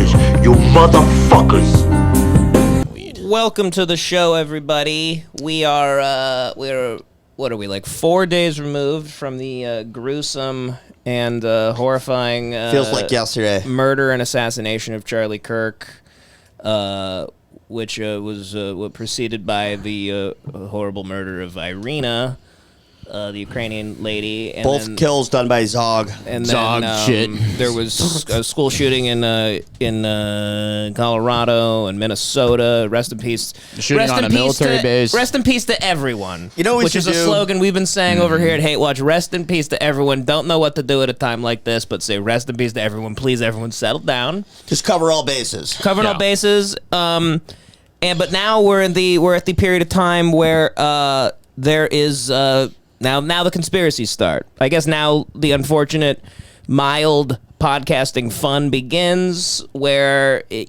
finish. You motherfuckers. Welcome to the show, everybody. We're what are we, like 4 days removed from the gruesome and horrifying feels like yesterday murder and assassination of Charlie Kirk, which was preceded by the horrible murder of Irina, the Ukrainian lady. And both then, kills done by Zog. And Zog then, shit. There was a school shooting in Colorado and Minnesota. Rest in peace. Shooting on a military base. Rest in peace to everyone. You know what which is a slogan we've been saying over here at Hate Watch. Rest in peace to everyone. Don't know what to do at a time like this, but say rest in peace to everyone. Please, everyone, settle down. Just cover all bases. Covering all bases. But now we're at the period of time where there is. Now the conspiracies start. I guess now the unfortunate, mild podcasting fun begins, where they're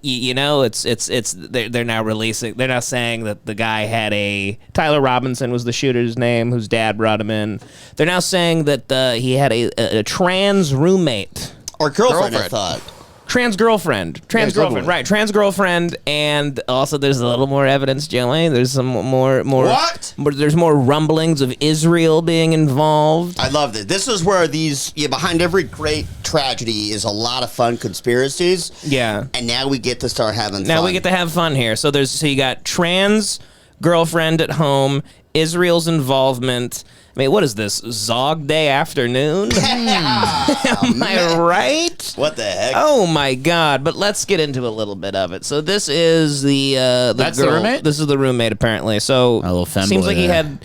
now releasing. They're now saying that the guy had Tyler Robinson was the shooter's name, whose dad brought him in. They're now saying that he had a trans roommate Or girlfriend. I thought. Trans girlfriend, right? Trans girlfriend, and also there's a little more evidence, Joey. There's some more. What? There's more rumblings of Israel being involved. I love this. This is where behind every great tragedy is a lot of fun conspiracies. Yeah. And now we get to start having fun. Now we get to have fun here. So you got trans girlfriend at home, Israel's involvement. I mean, what is this? Zog Day afternoon? Am I right? What the heck? Oh my God! But let's get into a little bit of it. So this is that's the girl. roommate? This is the roommate apparently. So a little femboy seems like there.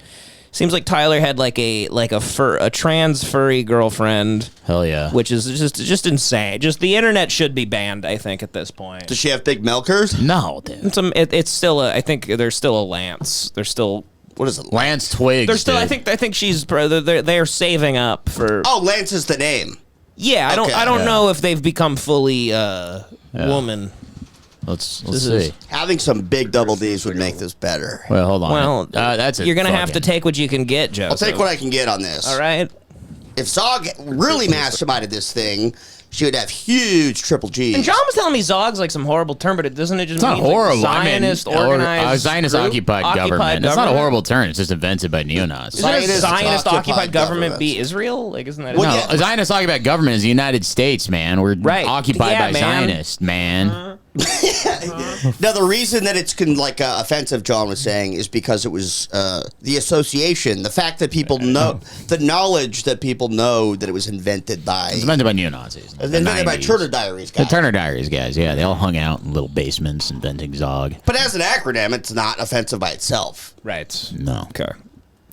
Seems like Tyler had a trans furry girlfriend. Hell yeah! Which is just insane. Just the internet should be banned. I think at this point. Does she have big milkers? No, dude. It's still I think there's still a Lance. There's still. What is it? Lance Twiggs. There's still. Dude. I think she's. They're saving up for. Oh, Lance is the name. Yeah, I don't know if they've become fully woman. Let's see. Having some big double D's would make this better. Well, hold on. Well, that's it. You're gonna have to take what you can get, Joe. I'll take what I can get on this. All right. If Zog really masterminded this thing, she would have huge triple G's. And John was telling me Zog's like some horrible term, but doesn't it just It's not mean horrible. like Zionist organized Zionist group? occupied government. It's not a horrible term. It's just invented by neo-Nazis. Isn't Zionist occupied occupied government government. be Israel? Like, isn't that? Well, No, yeah. a Zionist occupied government is the United States, man. We're occupied by man. Zionists, man. Now, the reason that it's offensive, John was saying, is because it was the association, the fact that people know, the knowledge that people know that it was invented by. It's invented by neo-Nazis. Invented by Turner Diaries guys. The Turner Diaries guys, yeah. They all hung out in little basements inventing Zog. But as an acronym, it's not offensive by itself. Right. No. Okay.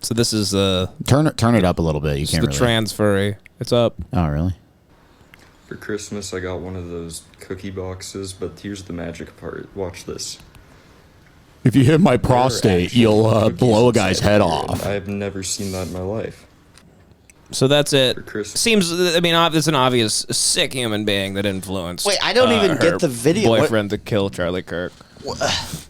So this is Turn it up a little bit. You can't the really. trans furry. It's up. Oh, really? For Christmas, I got one of those cookie boxes, but here's the magic part. Watch this. If you hit my There are prostate, actually you'll cookies blow a guy's inside head here, off. and I've never seen that in my life. So that's it. For Christmas. Seems. I mean, it's an obvious sick human being that influenced. Wait, I don't even her get the video. Boyfriend to kill Charlie Kirk.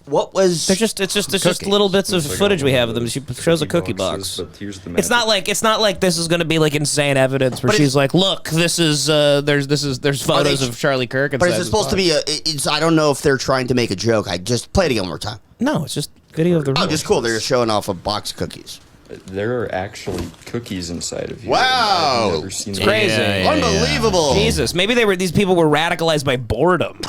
What was? It's just little bits of Since I got footage we one have of of them. those She shows a cookie boxes, box. But here's the It's not like this is going to be like insane evidence where But she's like, look, this is there's photos they- of Charlie Kirk. But is it supposed to be I don't know if they're trying to make a joke. I just play it again one more time. No, it's just video of the room. Oh, just cool. They're just showing off a box of cookies. There are actually cookies inside of here. Wow. I've never seen It's that. crazy. Yeah. Unbelievable. Jesus, maybe these people were radicalized by boredom.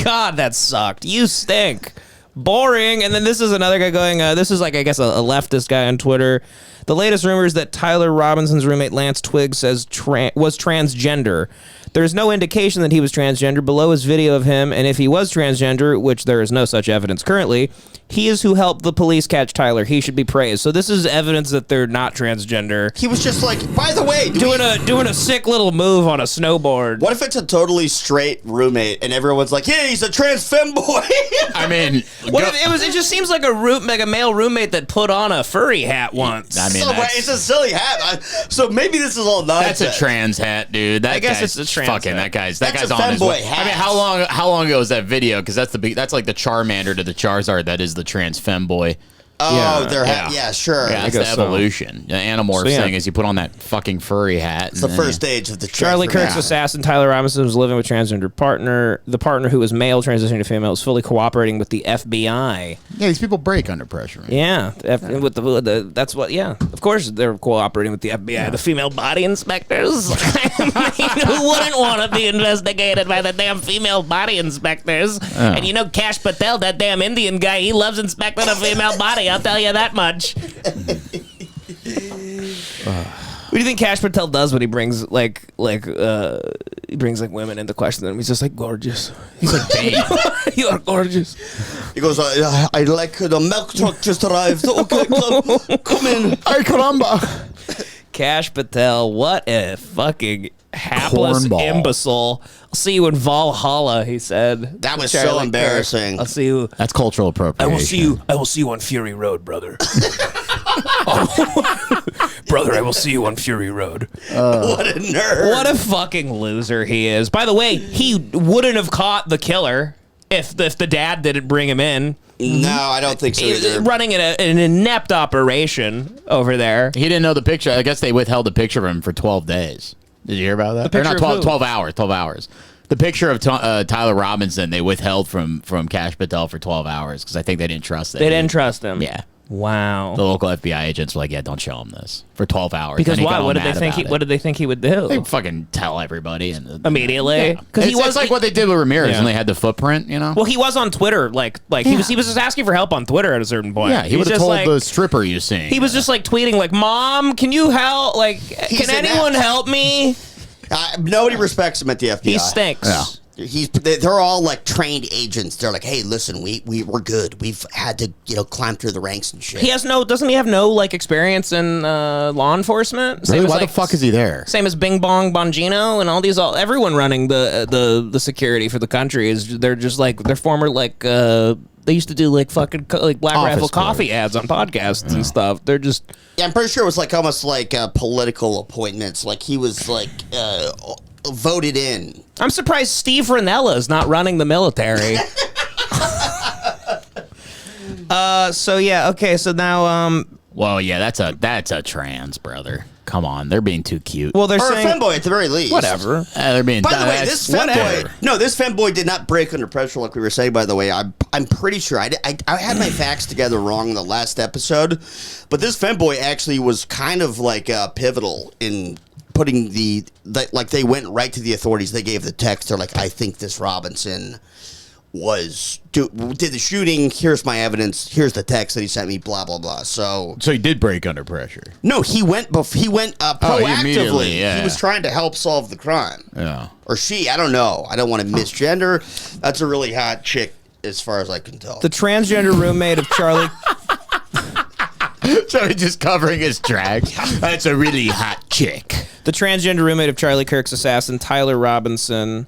God, that sucked. You stink. Boring. And then this is another guy going, this is like, I guess, a leftist guy on Twitter. The latest rumors that Tyler Robinson's roommate Lance Twiggs says was transgender. There is no indication that he was transgender. Below is video of him, and if he was transgender, which there is no such evidence currently, he is who helped the police catch Tyler. He should be praised. So this is evidence that they're not transgender. He was just like, by the way, Doing a sick little move on a snowboard. what if it's a totally straight roommate and everyone's like, yeah, he's a trans femboy? I mean, What if it just seems like a male roommate that put on a furry hat once. I mean, So, that's- it's a silly hat. So maybe this is all nonsense. that's a trans hat, dude. That I guess guy's it's a trans fucking. hat. That That's guy's a on his femboy way. hat. I mean, how long ago was that video? Because that's like the Charmander to the Charizard. That is the trans femboy. Oh, sure. Yeah, that's the guess so. evolution. The Animorphs thing is you put on that fucking furry hat. It's the first stage of the Charlie Kirk's transformation. assassin, Tyler Robinson, was living with transgender partner. The partner, who was male, transitioning to female, was fully cooperating with the FBI. Yeah, these people break under pressure. Man. Yeah, with the that's what. Yeah, of course they're cooperating with the FBI. The female body inspectors. I mean, who wouldn't want to be investigated by the damn female body inspectors? And you know, Kash Patel, that damn Indian guy, he loves inspecting a female body. I'll tell you that much. What do you think Kash Patel does when he brings like women into question them? He's just like, gorgeous. He's like, damn, you are gorgeous. He goes, I like the milk truck just arrived. Okay, come in. Ay, caramba. Kash Patel, what a fucking hapless Cornball. imbecile. I'll see you in Valhalla, he said. That was Charlie so Kirk. embarrassing. I'll see you. That's cultural appropriation. I will see you on Fury Road, brother. Brother, I will see you on Fury Road. What a nerd. What a fucking loser he is. By the way, he wouldn't have caught the killer if the dad didn't bring him in. No, I don't think so He's either. running an inept operation over there. He didn't know the picture. I guess they withheld the picture of him for 12 days. Did you hear about that? The picture Or not of 12, who? 12 hours. 12 hours. The picture of Tyler Robinson they withheld from Kash Patel for 12 hours because I think they didn't trust it. They didn't trust him. Yeah. Wow. The local FBI agents were like, yeah, don't show him this for 12 hours. Because And he why? got all What did they mad think? about it. What did they think he would do? They fucking tell everybody and Immediately? Because he was like what they did with Ramirez Yeah. when they had the footprint, you know. Well, he was on Twitter, like he was just asking for help on Twitter at a certain point. yeah, he would have just told like, the stripper you seen. He was just like tweeting, like, "Mom, can you help? Like, He's can an anyone ass. help me?" Nobody respects him at the FBI. He stinks. Yeah. They're all like trained agents. They're like, hey, listen, we're good. We've had to climb through the ranks and shit. He has doesn't he have no like experience in law enforcement? Really? as, Why like, the fuck is he there? Same as Bing Bong Bongino and everyone running the security for the country is they're just like they're former like they used to do like fucking like Black Office Rifle clerks. coffee ads on podcasts and stuff. They're just Yeah, I'm pretty sure it was like almost like political appointments. Like he was like voted in. I'm surprised Steve Ranella is not running the military. So yeah, okay. So now, Well, yeah, that's a trans brother. Come on, they're being too cute. well, they're Or a saying femboy at the very least. whatever. They're being. By the way, that's- this whatever. femboy did not break under pressure like we were saying, by the way. I'm pretty sure. I had my facts together wrong in the last episode, but this femboy actually was kind of like pivotal in putting like they went right to the authorities. They gave the text. They're like, I think this Robinson did the shooting. Here's my evidence. Here's the text that he sent me. Blah blah blah. So So he did break under pressure. no, he went proactively. immediately, yeah. He was trying to help solve the crime. Yeah. Or she, I don't know. I don't want to misgender. That's a really hot chick, as far as I can tell. The transgender roommate of Charlie. So he's just covering his tracks. That's a really hot chick. The transgender roommate of Charlie Kirk's assassin, Tyler Robinson,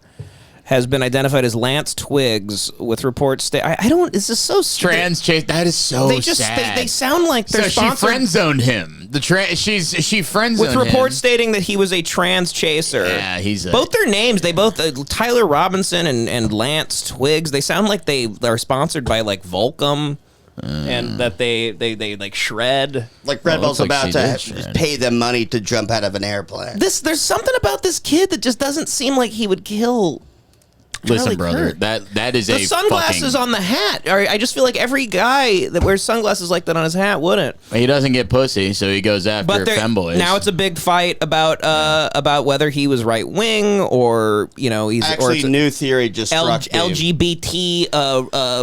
has been identified as Lance Twiggs, with reports. I don't. This is so Trans chase. That is so They just sad. they sound like they're so she sponsored friend zoned him. She friend zoned with reports stating that he was a trans chaser. Yeah, he's both their names. They both Tyler Robinson and Lance Twiggs. They sound like they are sponsored by like Volcom. And that they like shred. like Red Bull's looks like about she to did shred. pay them money to jump out of an airplane. There's something about this kid that just doesn't seem like he would kill. Charlie Listen, brother, Kirk. that is The a sunglasses fucking, on the hat. I just feel like every guy that wears sunglasses like that on his hat wouldn't. He doesn't get pussy, so he goes after But femboys. now it's a big fight about whether he was right wing or he's Actually, or new theory just struck me. LGBT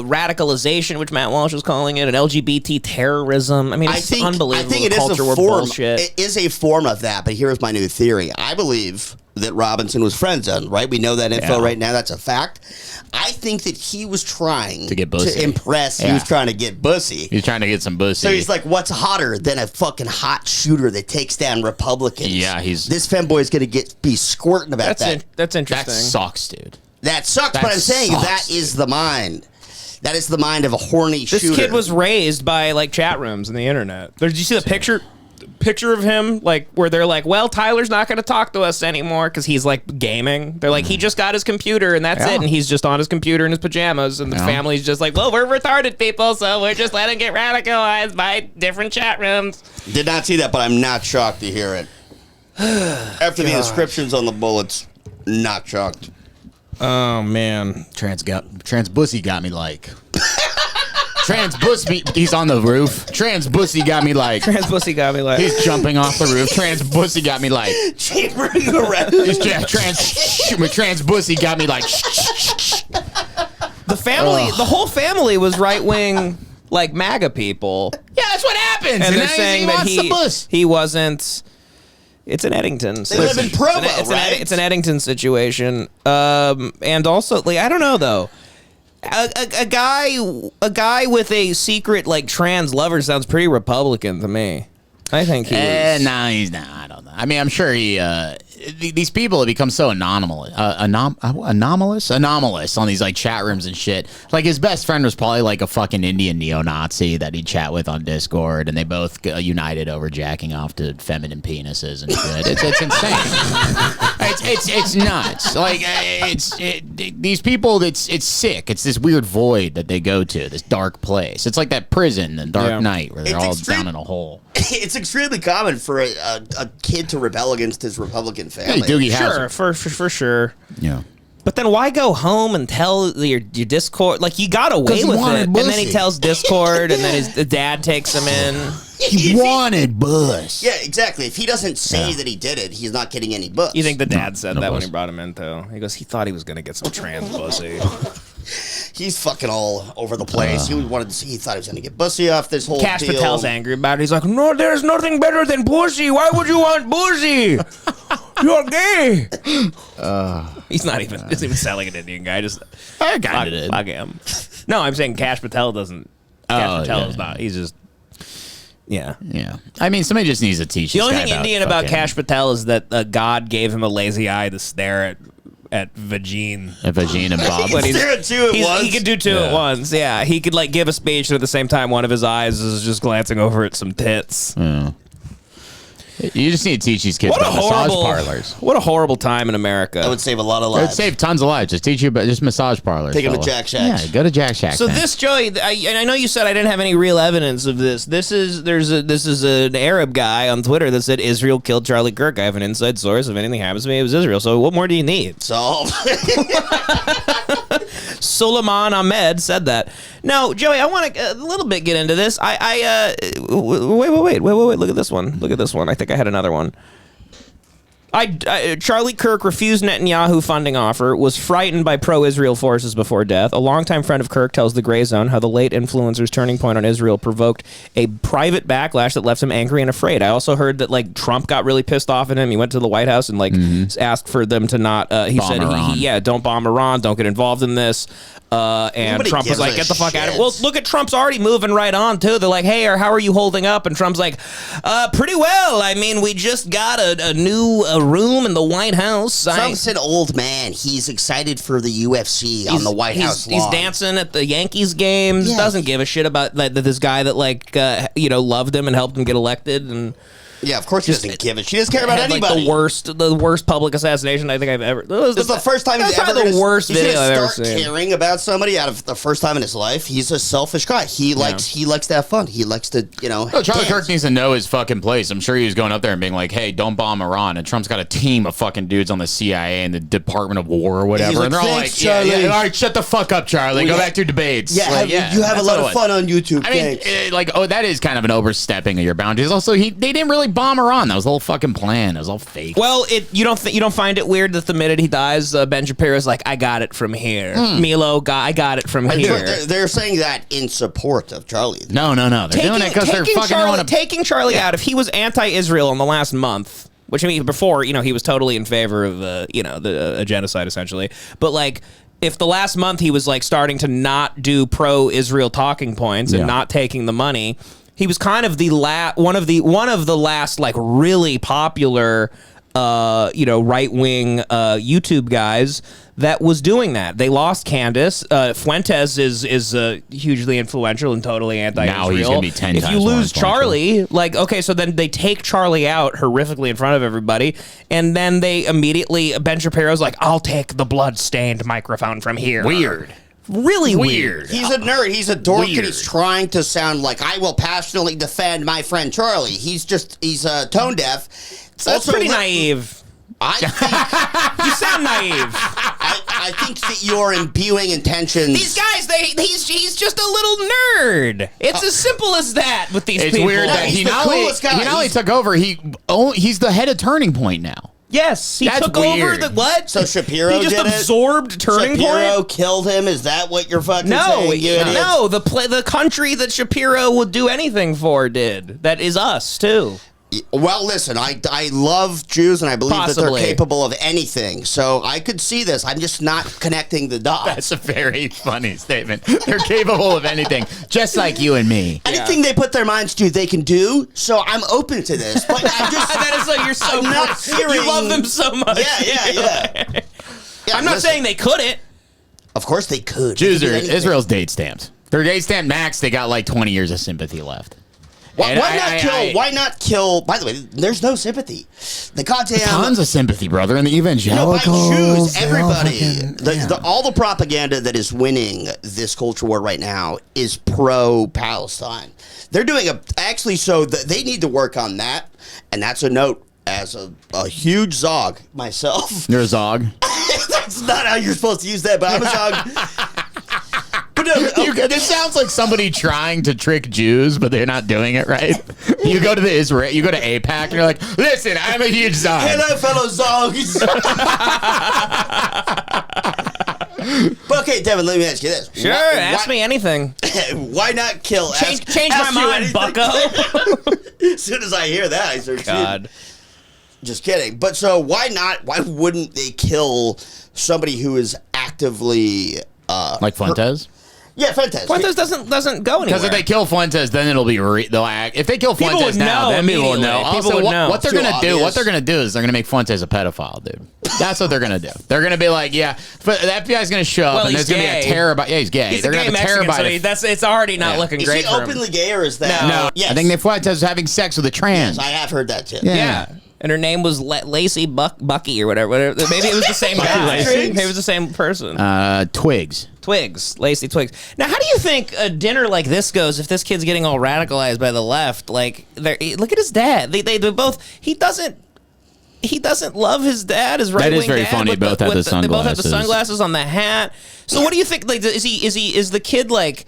radicalization, which Matt Walsh is calling it, and LGBT terrorism. I mean, it's unbelievable. I think it the is culture a war form. bullshit. It is a form of that. But here's my new theory. I believe that Robinson was friend zoned. Right, we know that info Yeah. right now. That's a fact. I think that he was trying To get bussy. to impress. He Yeah. was trying to get bussy. he's trying to get some pussy. So he's like, what's hotter than a fucking hot shooter that takes down Republicans? Yeah, this femboy is going to be squirting about that. That's that interesting. sucks, dude. That sucks, That but I'm saying sucks, that is the mind. That is the mind of a horny This shooter. kid was raised by like chat rooms and the internet. Did you see the picture? picture of him, like, where they're like, well, Tyler's not going to talk to us anymore because he's, like, gaming. They're like, he just got his computer, and that's it, and he's just on his computer in his pajamas, and the family's just like, well, we're retarded people, so we're just letting get radicalized by different chat rooms. Did not see that, but I'm not shocked to hear it. After the inscriptions on the bullets, not shocked. Oh, man. Trans Bussy got me like. Trans Bussy, he's on the roof. Trans Bussy got me like. Trans Bussy got me like. He's jumping off the roof. Trans Bussy got me like. Chambering around. Trans Bussy got me like. The family, the whole family was right-wing, like, MAGA people. Yeah, that's what happens. And they're saying that he wasn't. It's an Eddington. They live in Provo, right? It's an Eddington situation. And also, like, I don't know though. A guy with a secret like trans lover sounds pretty Republican to me. I think he was. No, he's not. I don't know. I mean, I'm sure he. These people have become so anomalous on these like chat rooms and shit. Like his best friend was probably like a fucking Indian neo-Nazi that he'd chat with on Discord, and they both united over jacking off to feminine penises and shit. It's insane. it's nuts. Like these people. It's sick. It's this weird void that they go to. This dark place. It's like that prison, the Dark Knight, where they're all down in a hole. It's extremely common for a kid to rebel against his Republican family. Hey, Doogie Sure, Howser. for sure. Yeah. But then why go home and tell your Discord? Like, you got away with it. And then he tells Discord, and then his dad takes him in. He wanted Bush. Yeah, exactly. If he doesn't say that he did it, he's not getting any books. You think the dad said that when he brought him in, though? He goes, he thought he was going to get some trans pussy. He's fucking all over the place. He wanted to see. He thought he was going to get bussy off this whole Cash deal. Patel's angry about it. He's like, no, there's nothing better than pussy. Why would you want pussy? You're gay. He's not even. Isn't even selling an Indian guy. Just fuck him. No, I'm saying Cash Patel doesn't. Cash Patel is not. He's just. Yeah. Yeah. I mean, somebody just needs to teach. The only thing Indian about Cash Patel is that God gave him a lazy eye to stare at Vagine. At Vagine and Bob. He can stare at two at once. He could do two at once. Yeah. He could like give a speech, and at the same time, one of his eyes is just glancing over at some tits. Yeah. You just need to teach these kids about massage parlors. What a horrible time in America. That would save a lot of It lives. would save tons of lives. Just teach you about just massage parlors. Take him to Jack Shack's. Yeah, go to Jack Shack. So this, Joey, and I know you said I didn't have any real evidence of this. This is an Arab guy on Twitter that said Israel killed Charlie Kirk. I have an inside source. If anything happens to me, it was Israel. So what more do you need? So Suleiman Ahmed said that. Now, Joey, I want to a little bit get into this. Wait. Look at this one. I think I had another one. Charlie Kirk refused Netanyahu funding offer, was frightened by pro-Israel forces before death. A longtime friend of Kirk tells the Gray Zone how the late influencer's turning point on Israel provoked a private backlash that left him angry and afraid. I also heard that like Trump got really pissed off at him. He went to the White House and like asked for them to not. He bomb said, Iran. Don't bomb Iran, don't get involved in this. And Nobody Trump was gives like, a get the fuck out of it. shit. Well, look at Trump's already moving right on, too. They're like, hey, how are you holding up? And Trump's like, pretty well. I mean, we just got a new room in the White House. Trump's an old man. He's excited for the UFC on the White House lawn. He's dancing at the Yankees games. Yeah. Doesn't give a shit about this guy that, like, loved him and helped him get elected. And Yeah, of course he doesn't give it. She doesn't care about had, like, anybody. the worst public assassination I think I've ever. This is the first time he's ever the worst he's video gonna I've ever start seen. caring about somebody out of the first time in his life. He's a selfish guy. He likes to have fun. He likes to, Charlie dance. Kirk needs to know his fucking place. I'm sure he was going up there and being like, hey, don't bomb Iran. And Trump's got a team of fucking dudes on the CIA and the Department of War or whatever. He's like, and they're all "Thanks, like, Charlie." all right, shut the fuck up, Charlie. Go back to your debates. Yeah, you have a that's lot what of it fun on YouTube. I mean, Thanks. that is kind of an overstepping of your boundaries. Also, they didn't really bomb Iran. That was the whole fucking plan. It was all fake. Well, you don't find it weird that the minute he dies, Ben Shapiro's like, I got it from here. Milo, I got it from here. They're saying that in support of Charlie. No. They're doing it because they're fucking taking Charlie out. If he was anti-Israel in the last month, which I mean before, he was totally in favor of a genocide essentially, but like. If the last month he was like starting to not do pro-Israel talking points and not taking the money, he was kind of one of the last like really popular right-wing YouTube guys that was doing that. They lost Candace. Fuentes is hugely influential and totally anti-Israel. Now he's gonna be 10 If times you more lose influential. Charlie, like, okay, so then they take Charlie out horrifically in front of everybody, and then they immediately, Ben Shapiro's like, I'll take the blood-stained microphone from here. Weird. Really weird. He's a nerd. He's a dork, Weird. and he's trying to sound like I will passionately defend my friend Charlie. He's tone deaf. That's pretty naive. I think, You sound naive. I think that you're imbuing intentions. These guys, he's just a little nerd. It's as simple as that with these It's people. weird that He's he the not only coolest guy. took over. He's the head of Turning Point now. Yes, he That's took over weird. the what? So Shapiro He just did it? absorbed Turning Shapiro Point. killed him. Is that what you're fucking No, saying? You idiots? no. The country that Shapiro would do anything for did. That is us too. Well, listen, I love Jews, and I believe that Possibly. they're capable of anything. So I could see this. I'm just not connecting the dots. That's a very funny statement. They're capable of anything, just like you and me. Anything they put their minds to, they can do. So I'm open to this. But I'm just That is like you're so. I'm not hearing- You love them so much. Yeah. I'm not saying they couldn't. Of course they could. Jews They could are do anything. Israel's date stamped. Their date stamp max. They got like 20 years of sympathy left. Why And not kill? Why not kill? By the way, there's no sympathy. The goddamn Tons of sympathy, brother, and the by evangelicals. Jews, they all everybody. fucking- All the propaganda that is winning this culture war right now is pro-Palestine. They're doing they need to work on that, and that's a note as a huge Zog myself. You're a Zog. That's not how you're supposed to use that, but I'm a Zog. But no, This sounds like somebody trying to trick Jews, but they're not doing it right. You go to you go to APAC, and you're like, listen, I'm a huge Zog. hello, fellow Zogs. But okay, Devin, let me ask you this. Sure, ask me anything. Why not kill? Change my ask you mind, anything. bucko. As soon as I hear that, I start God. Just kidding. But so why not? Why wouldn't they kill somebody who is actively Like Fuentes? Yeah, Fuentes. Fuentes doesn't go anywhere. Because if they kill Fuentes, then it'll be they'll act. If they kill People Fuentes would now, know then people will immediately. know. People Also, would what, know. what they're Too gonna do? What obvious. they're gonna do is they're gonna make Fuentes a pedophile, dude. That's what they're gonna do. They're gonna be like, yeah, but the FBI's gonna show up, Well, and there's he's gonna be a gay. terabyte. Yeah, he's gay. He's they're a gonna gay have a Mexican, terabyte. so it's already not Yeah. looking Is great he for him. openly gay or is that? No. Yes. I think that Fuentes was having sex with a trans. Yes, I have heard that too. Yeah. And her name was Lacey Bucky or whatever. Maybe it was the same guy. Lacey? Maybe it was the same person. Twigs. Twigs, Lacey Twigs. Now, how do you think a dinner like this goes if this kid's getting all radicalized by the left? Like, look at his dad. They both. He doesn't love his dad. His right wing is very dad, funny. with Both have the They both have the sunglasses. sunglasses on the hat. So, what do you think? Like, is the kid like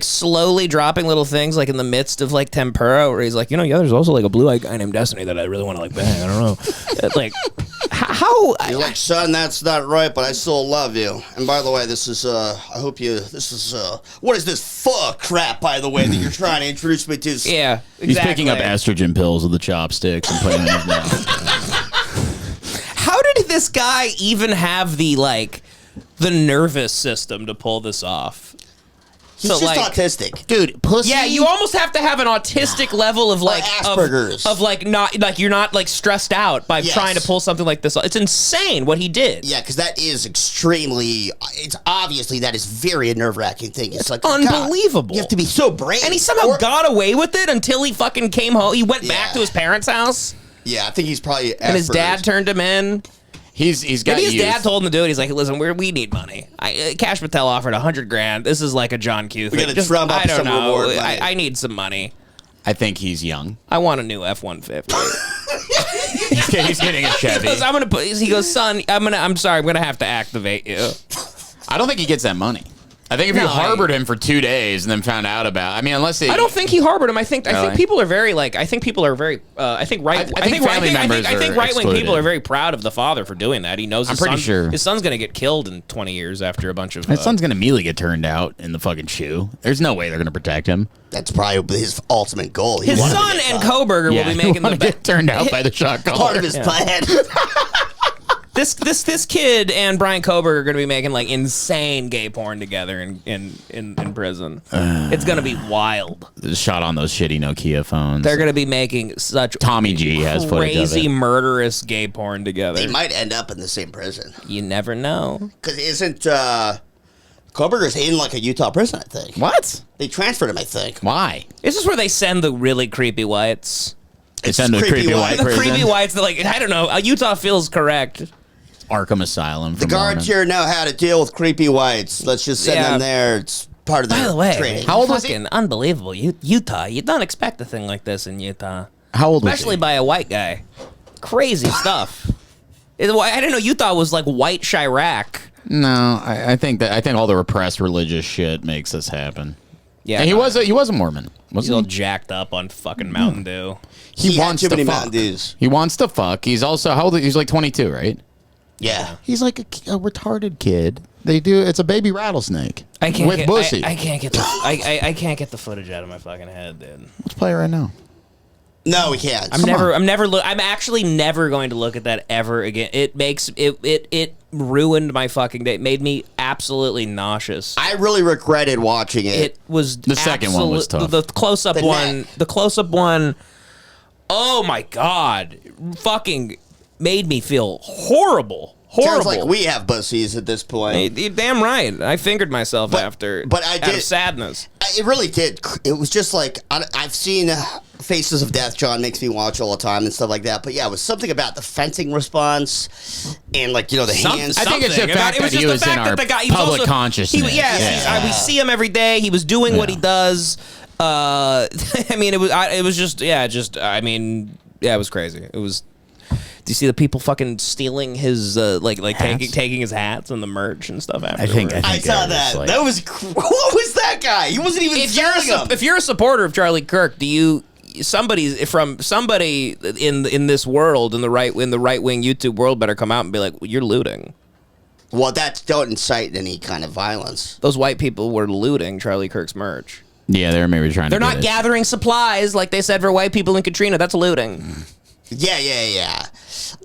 slowly dropping little things like in the midst of like tempura, where he's like, yeah, there's also like a blue-eyed guy named Destiny that I really want to like bang. I don't know, like how. You're like, son, that's not right, but I still love you. And by the way, this is what is this fuck crap, by the way, that you're trying to introduce me to? Yeah, exactly. He's picking up estrogen pills with the chopsticks and putting them in his mouth. How did this guy even have the nervous system to pull this off? He's just autistic. Dude, pussy. Yeah, you almost have to have an autistic level of Asperger's. of not you're not like stressed out by Yes. trying to pull something like this off. It's insane what he did. Yeah, because that is extremely. It's obviously that is very a nerve-wracking thing. It's like Unbelievable. God, you have to be so brave. And he somehow got away with it until he fucking came home. He went back Yeah. to his parents' house, Yeah, I think he's probably. and his dad turned him in. He's got Maybe his youth. dad told him to do it. He's like, "Listen, we need money. Cash Patel offered $100,000. This is like a John Q thing. gotta drum up I don't some know. reward money." I need some money. I think he's young. I want a new F-150." He's getting a Chevy. He goes, son, I'm sorry, I'm gonna have to activate you. I don't think he gets that money. I think if you harbored him for 2 days and then found out about, I don't think he harbored him. I think Really? people are very I think right-wing people are very proud of the father for doing that. He knows his son's gonna get killed in 20 years after a bunch of his son's gonna immediately get turned out in the fucking shoe. There's no way they're gonna protect him. That's probably his ultimate goal. His son and Koberger will be making the get turned out by the shot part caller. of his plan. this kid and Brian Kober are going to be making like insane gay porn together in prison. It's going to be wild. Shot on those shitty Nokia phones. They're going to be making such Tommy G has footage of crazy it. murderous gay porn together. They might end up in the same prison. You never know. Because isn't Koberger's in like a Utah prison, I think. What? They transferred him, I think. Why? Is this where they send the really creepy whites? They send the creepy white The prison. creepy whites, they're like, I don't know. Utah feels correct. Arkham Asylum. The guards here know how to deal with creepy whites. Let's just send them there. It's part of By their the way, training. How old was he? fucking unbelievable. Utah. You don't expect a thing like this in Utah. How old was Especially he? by a white guy. Crazy stuff. I didn't know Utah was like white Chirac. No, I think all the repressed religious shit makes this happen. Yeah, And he was a Mormon. He's Wasn't all he? jacked up on fucking Mountain Dew. He had wants too to many fuck. Mountain Dews. He wants to fuck. He's also how old? He's like 22, right? Yeah. He's like a retarded kid. They do. It's a baby rattlesnake. I can't with get, Bussy. I can't get the I can't get the footage out of my fucking head, dude. Let's play it right now. No, we can't. I'm actually never going to look at that ever again. It makes it ruined my fucking day. It made me absolutely nauseous. I really regretted watching it. It was The second one was tough. The close up The one. neck. The close up one. Oh my god! Fucking made me feel horrible. Horrible. Sounds like we have bussies at this point. You're damn right. I fingered myself after. but I out did- of sadness. It really did. It was just like I've seen Faces of Death. John makes me watch all the time and stuff like that. But yeah, it was something about the fencing response and like the hands. I think it's the Something. fact it was that he just was the in fact our that the guy, he was public also, consciousness. We see him every day. He was doing what he does. I mean, it was it was crazy. It was. Do you see the people fucking stealing his taking his hats and the merch and stuff after? I saw that. That was what was that guy? He wasn't even selling them. If you're a supporter of Charlie Kirk, do you somebody in this world in the right wing YouTube world better come out and be like, well, you're looting. Well, don't incite any kind of violence. Those white people were looting Charlie Kirk's merch. Yeah, they're maybe trying. They're not gathering supplies like they said for white people in Katrina. That's looting. Yeah.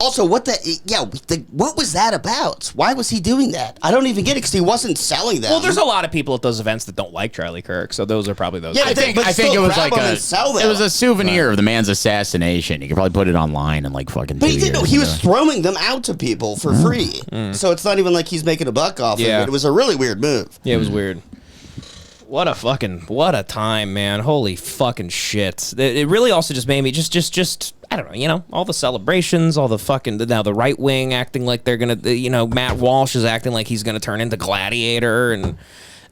Also, what was that about? Why was he doing that? I don't even get it because he wasn't selling them. Well, there's a lot of people at those events that don't like Charlie Kirk, so those are probably those. Yeah, guys. but I think still it was grab like them and sell them. it was a souvenir of the man's assassination. You could probably put it online and like fucking. But 2 he didn't know years he into was it. throwing them out to people for free. So it's not even like he's making a buck off of Yeah. it. It was a really weird move. Yeah, it was weird. What a time, man. Holy fucking shit. It really also just made me just I don't know, all the celebrations, all the fucking now the right wing acting like they're going to Matt Walsh is acting like he's going to turn into Gladiator, and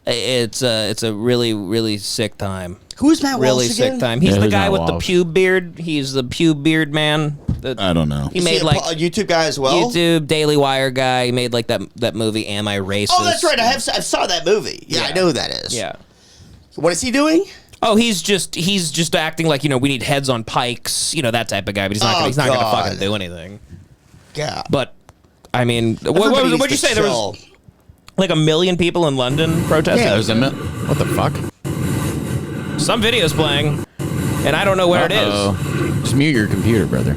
it's a really really sick time. Who's Matt Really Walsh again? sick time. He's Yeah, the who's guy Matt with the Walsh? pube beard. He's the pube beard man. I don't know. He Is he made a like a YouTube guy as well? YouTube Daily Wire guy. He made like that movie Am I Racist? Oh, that's right. I saw that movie. Yeah, I know who that is. Yeah. What is he doing? Oh, he's just acting like we need heads on pikes, that type of guy. But he's not going to God. fucking do anything. Yeah. But I mean, Everybody needs what'd you to say? There chill. was like 1 million people in London protesting. Yeah, there's what the fuck? Some video's playing, and I don't know where it is. Just mute your computer, brother.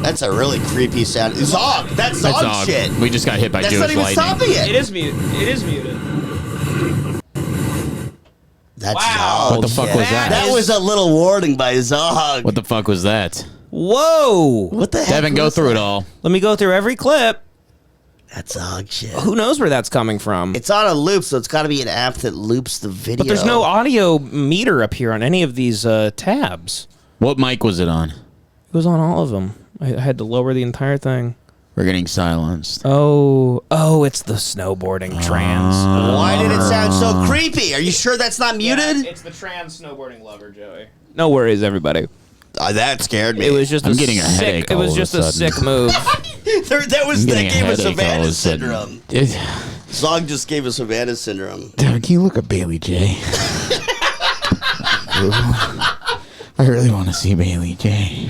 That's a really creepy sound. Zog. That's Zog shit. We just got hit by That's Jewish not even lightning. stopping it. It is muted. That's Wow. Zog. What the fuck shit. was that? That was a little warning by Zog. What the fuck was that? Whoa! What the heck? Devin, go was through that? it all. Let me go through every clip. That's Zog shit. Who knows where that's coming from? It's on a loop, so it's got to be an app that loops the video. But there's no audio meter up here on any of these tabs. What mic was it on? It was on all of them. I had to lower the entire thing. We're getting silenced. Oh, it's the snowboarding trans. Why did it sound so creepy? Are you sure that's not muted? It's the trans snowboarding lover, Joey. No worries, everybody. That scared me. It was just I'm getting a headache It all was of a just a sudden. sick move. that getting a gave us headache all of Savannah a sudden. syndrome. Zog just gave us Savannah syndrome. Devin, can you look at Bailey J? I really want to see Bailey J.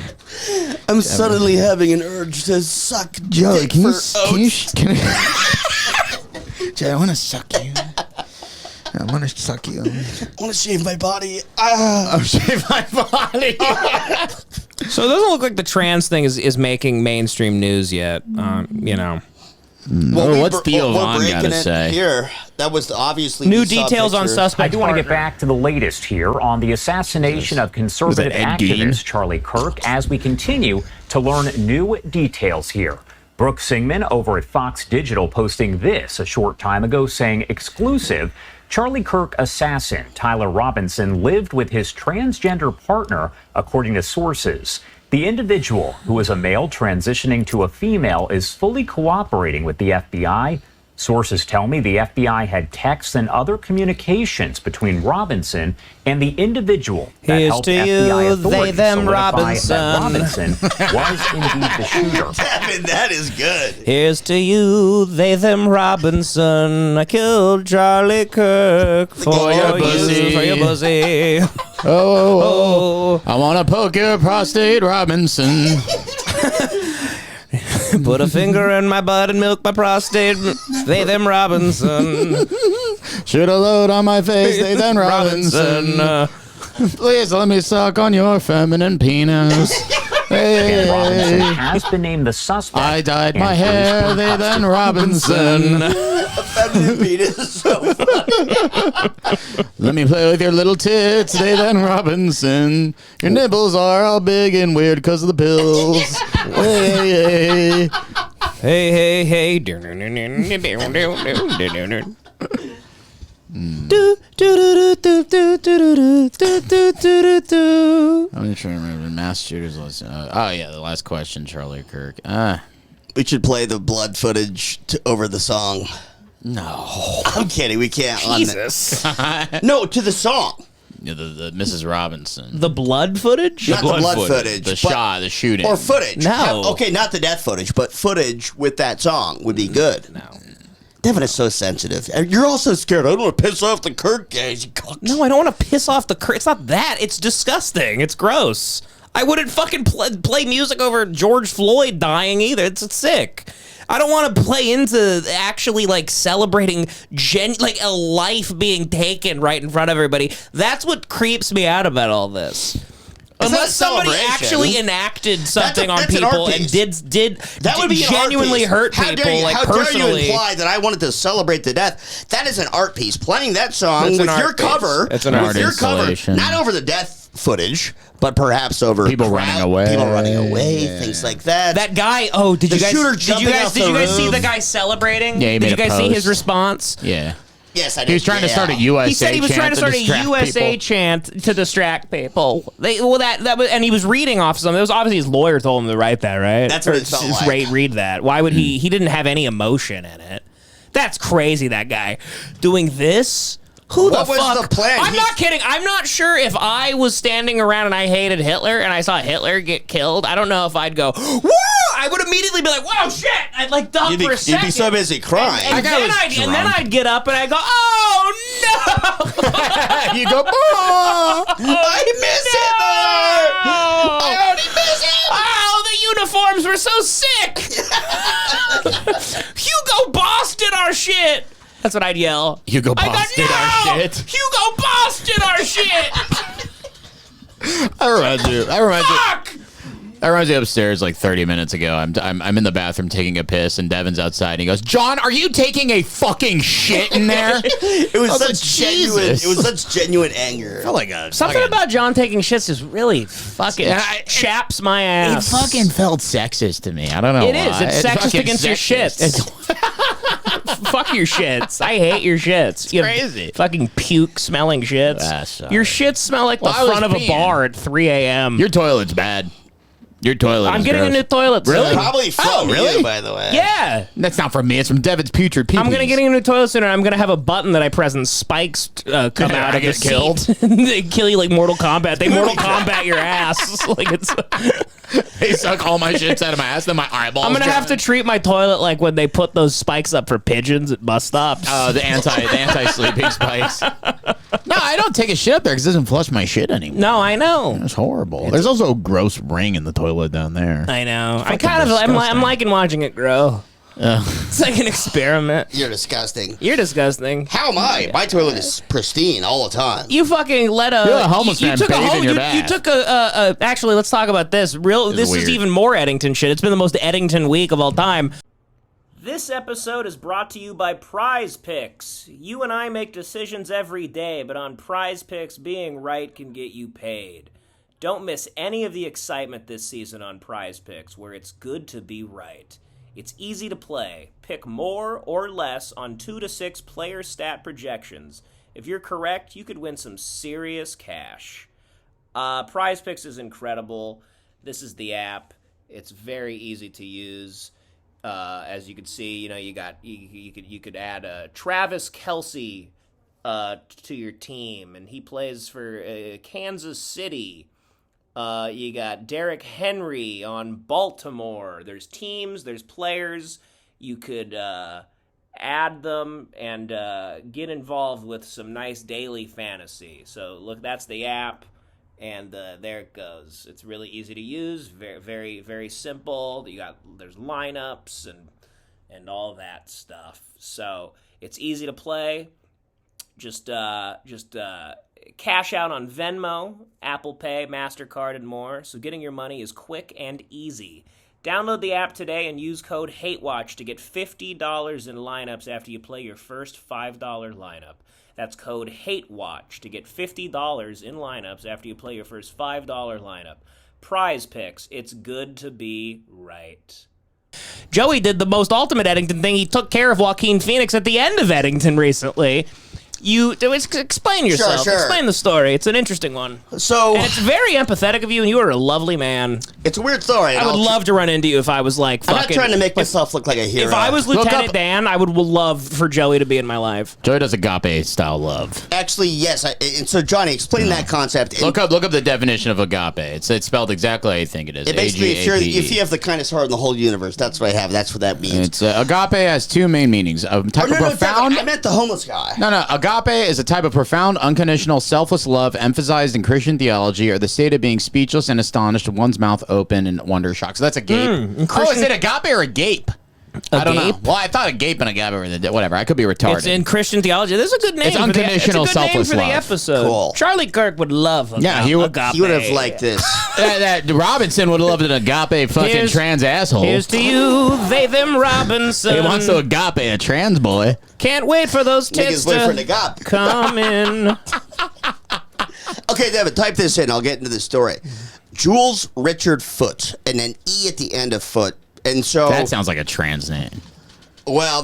I'm suddenly having an urge to suck Joey, dick can you? for Can you? oats. Can I? Jay, I want to suck you. I want to suck you. I want to shave my body. Ah. Shave my body. So it doesn't look like the trans thing is making mainstream news yet. You know. Well, what's Theo Von got to say? Here, that was obviously New details on suspect. I do want to get back to the latest here on the assassination of conservative activist Charlie Kirk as we continue to learn new details here. Brooke Singman over at Fox Digital posting this a short time ago saying exclusive. Charlie Kirk assassin Tyler Robinson lived with his transgender partner, according to sources. The individual, who is a male transitioning to a female, is fully cooperating with the FBI. Sources tell me the FBI had texts and other communications between Robinson and the individual that helped FBI authorities solidify that Robinson was indeed the shooter. Devin, that is good. Here's to you, they, them Robinson. I killed Charlie Kirk for your pussy. For your pussy. Oh, I want to poke your prostate, Robinson. Put a finger in my butt and milk my prostate. They, them Robinson. Shoot a load on my face, they, them Robinson. Please let me suck on your feminine penis. Ken Robinson Hey. has been named the suspect. I dyed my and hair, police they were then Robinson. Feminine penis is so funny. Let me play with your little tits, they then Robinson. Your nipples are all big and weird because of the pills. Hey, hey. Hey, hey, hey. I'm just trying to remember mass shooters. Oh yeah, the last question, Charlie Kirk. We should play the blood footage over the song. No, I'm kidding. We can't. Jesus. No, to the song. yeah, the Mrs. Robinson. The blood footage? Not the blood footage. the but- shot, the shooting, Or footage. No. Okay, not the death footage, but footage with that song would be good. No. Devin is so sensitive. You're also scared. I don't want to piss off the Kirk guys. You cucks. No, I don't want to piss off the Kirk. It's not that. It's disgusting. It's gross. I wouldn't fucking play music over George Floyd dying either. It's sick. I don't want to play into actually like celebrating like a life being taken right in front of everybody. That's what creeps me out about all this. not a Unless somebody celebration. actually enacted something on that's an art people and piece. did That would be genuinely an art piece. hurt people, like how personally. dare you imply that I wanted to celebrate the death? That is an art piece. Playing that song It's an with art your piece. cover, It's an with art your cover, installation. not over the death footage, but perhaps over People running away. things like that. That guy. Oh, did The you guys? shooter Did you jumping guys? off Did the you guys see roof. the guy celebrating? Yeah, he did made you a guys see his post. response? Yeah. Yes, I did. He was trying to start a USA He said he was chant trying to start a distract USA people. chant to distract people. That was, and he was reading off something. It was obviously his lawyer told him to write that, right? That's what Or it felt just like. read that. Why would he? He didn't have any emotion in it. That's crazy. That guy doing this. Who What the was fuck? the plan? I'm not kidding. I'm not sure if I was standing around and I hated Hitler and I saw Hitler get killed. I don't know if I'd go, whoa! I would immediately be like, whoa, shit! I'd like duck for a second. You'd be so busy crying. And then I'd get up and I'd go, oh no! You go, oh! I miss Hitler! I already miss him! Oh, the uniforms were so sick! Hugo Boss did our shit! That's what I'd yell. Hugo I'd go, Boss did our "No! shit." Hugo Boss did our shit! That reminds me upstairs like 30 minutes ago. I'm in the bathroom taking a piss, and Devin's outside, and he goes, "John, are you taking a fucking shit in there?" It was I was such like, genuine. Jesus. It was such genuine anger. felt like a Something about John taking shits is really fucking chaps my It ass. fucking felt sexist to me. I don't know. It is. why. It's sexist fucking against your shits. Fuck your shits. I hate your shits. You crazy. Fucking puke smelling shits. Ah, sorry. Your shits smell like Well, the I was front of a peeing. bar at 3 a.m. Your toilet's bad. Your toilet. I'm is getting gross. a new toilet soon. Really? Probably from really? you, by the way. Yeah. That's not from me. It's from Devin's putrid pee. I'm gonna get a new toilet soon, and I'm gonna have a button that I press and spikes come out I of the get seat. killed? They kill you like Mortal Kombat. They Mortal Kombat your ass. Like it's. They suck all my shits out of my ass, then my eyeballs. I'm gonna have to treat my toilet like when they put those spikes up for pigeons at bus stops. the anti-sleeping spikes. No, I don't take a shit up there because it doesn't flush my shit anymore. No, I know. It's horrible. There's also a gross ring in the toilet down there. I know. I fucking kind of. I'm disgusting. liking watching it grow. It's like an experiment. You're disgusting. You're disgusting. How am I? My toilet is pristine all the time. You fucking let You're a homeless man bathing your bath. You took a actually, let's talk about this. This is even more Eddington shit. It's been the most Eddington week of all time. This episode is brought to you by Prize Picks. You and I make decisions every day, but on Prize Picks, being right can get you paid. Don't miss any of the excitement this season on Prize Picks, where it's good to be right. It's easy to play. Pick more or less on 2 to 6 player stat projections. If you're correct, you could win some serious cash. Prize Picks is incredible. This is the app. It's very easy to use. As you can see, you could add Travis Kelce to your team, and he plays for Kansas City. You got Derrick Henry on Baltimore. There's teams, there's players. You could add them and get involved with some nice daily fantasy. So look, that's the app. And there it goes. It's really easy to use, very, very, very simple. There's lineups and all that stuff. So it's easy to play. Just cash out on Venmo, Apple Pay, MasterCard, and more. So getting your money is quick and easy. Download the app today and use code HATEWATCH to get $50 in lineups after you play your first $5 lineup. That's code HATEWATCH to get $50 in lineups after you play your first $5 lineup. Prize Picks. It's good to be right. Joey did the most ultimate Eddington thing. He took care of Joaquin Phoenix at the end of Eddington recently. Explain yourself. Sure. Explain the story. It's an interesting one. And it's very empathetic of you, and you are a lovely man. It's a weird story. I would love to run into you if I was like fucking... I'm not trying to make myself look like a hero. If I was Lieutenant Dan, I would love for Joey to be in my life. Joey does agape-style love. Actually, yes. And so, Johnny, explain that concept. Look up the definition of agape. It's spelled exactly how you think it is. It basically, if you have the kindest heart in the whole universe, that's what I have. That's what that means. It's agape has two main meanings. A type of profound... I meant the homeless guy. No. Agape is a type of profound, unconditional, selfless love emphasized in Christian theology, or the state of being speechless and astonished, one's mouth open in wonder shock. So that's a gape. Is it agape or a gape? I don't know. Well, I thought a gape and agape were whatever. I could be retarded. It's in Christian theology. This is a good name. It's unconditional, selfless love. The episode. Cool. Charlie Kirk would love agape. Yeah, he would have liked this. that Robinson would have loved an agape fucking trans asshole. Here's to you, they, them, Robinson. He wants to agape a trans boy. Can't wait for those tits to come in. Okay, Devin, type this in. I'll get into the story. Jules Richard Foot, and then E at the end of Foot. And so that sounds like a trans name. Well,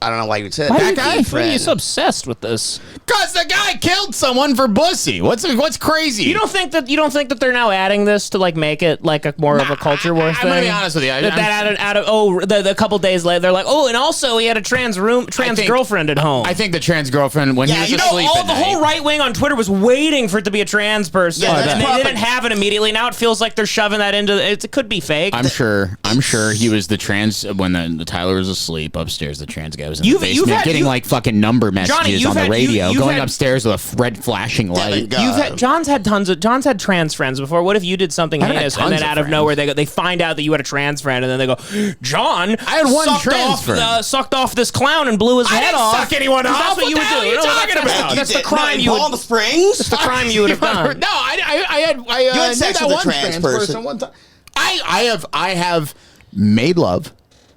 I don't know why you would say that. That guy? Why are you so obsessed with this? Because the guy killed someone for pussy. What's crazy? You don't think that they're now adding this to like make it like a more of a culture war thing? I'm gonna be honest with you. The couple days later, they're like, oh, and also he had a trans girlfriend at home. I think the trans girlfriend when he was asleep. The whole right wing on Twitter was waiting for it to be a trans person, and they didn't have it immediately. Now it feels like they're shoving that into it. It could be fake. I'm sure he was the trans when the Tyler was asleep upstairs. The trans guy was in the basement getting like fucking number messages on the radio, going upstairs with a red flashing light. John's had trans friends before. What if you did something heinous and then out of nowhere they find out that you had a trans friend and then they go, John, I had one trans friend. Sucked off this clown and blew his head off. I didn't suck anyone off. That's what you would do. What are you talking about? That's the crime you would. Palm Springs. That's the crime you would have done. No, I had sex with a trans person one time. I have made love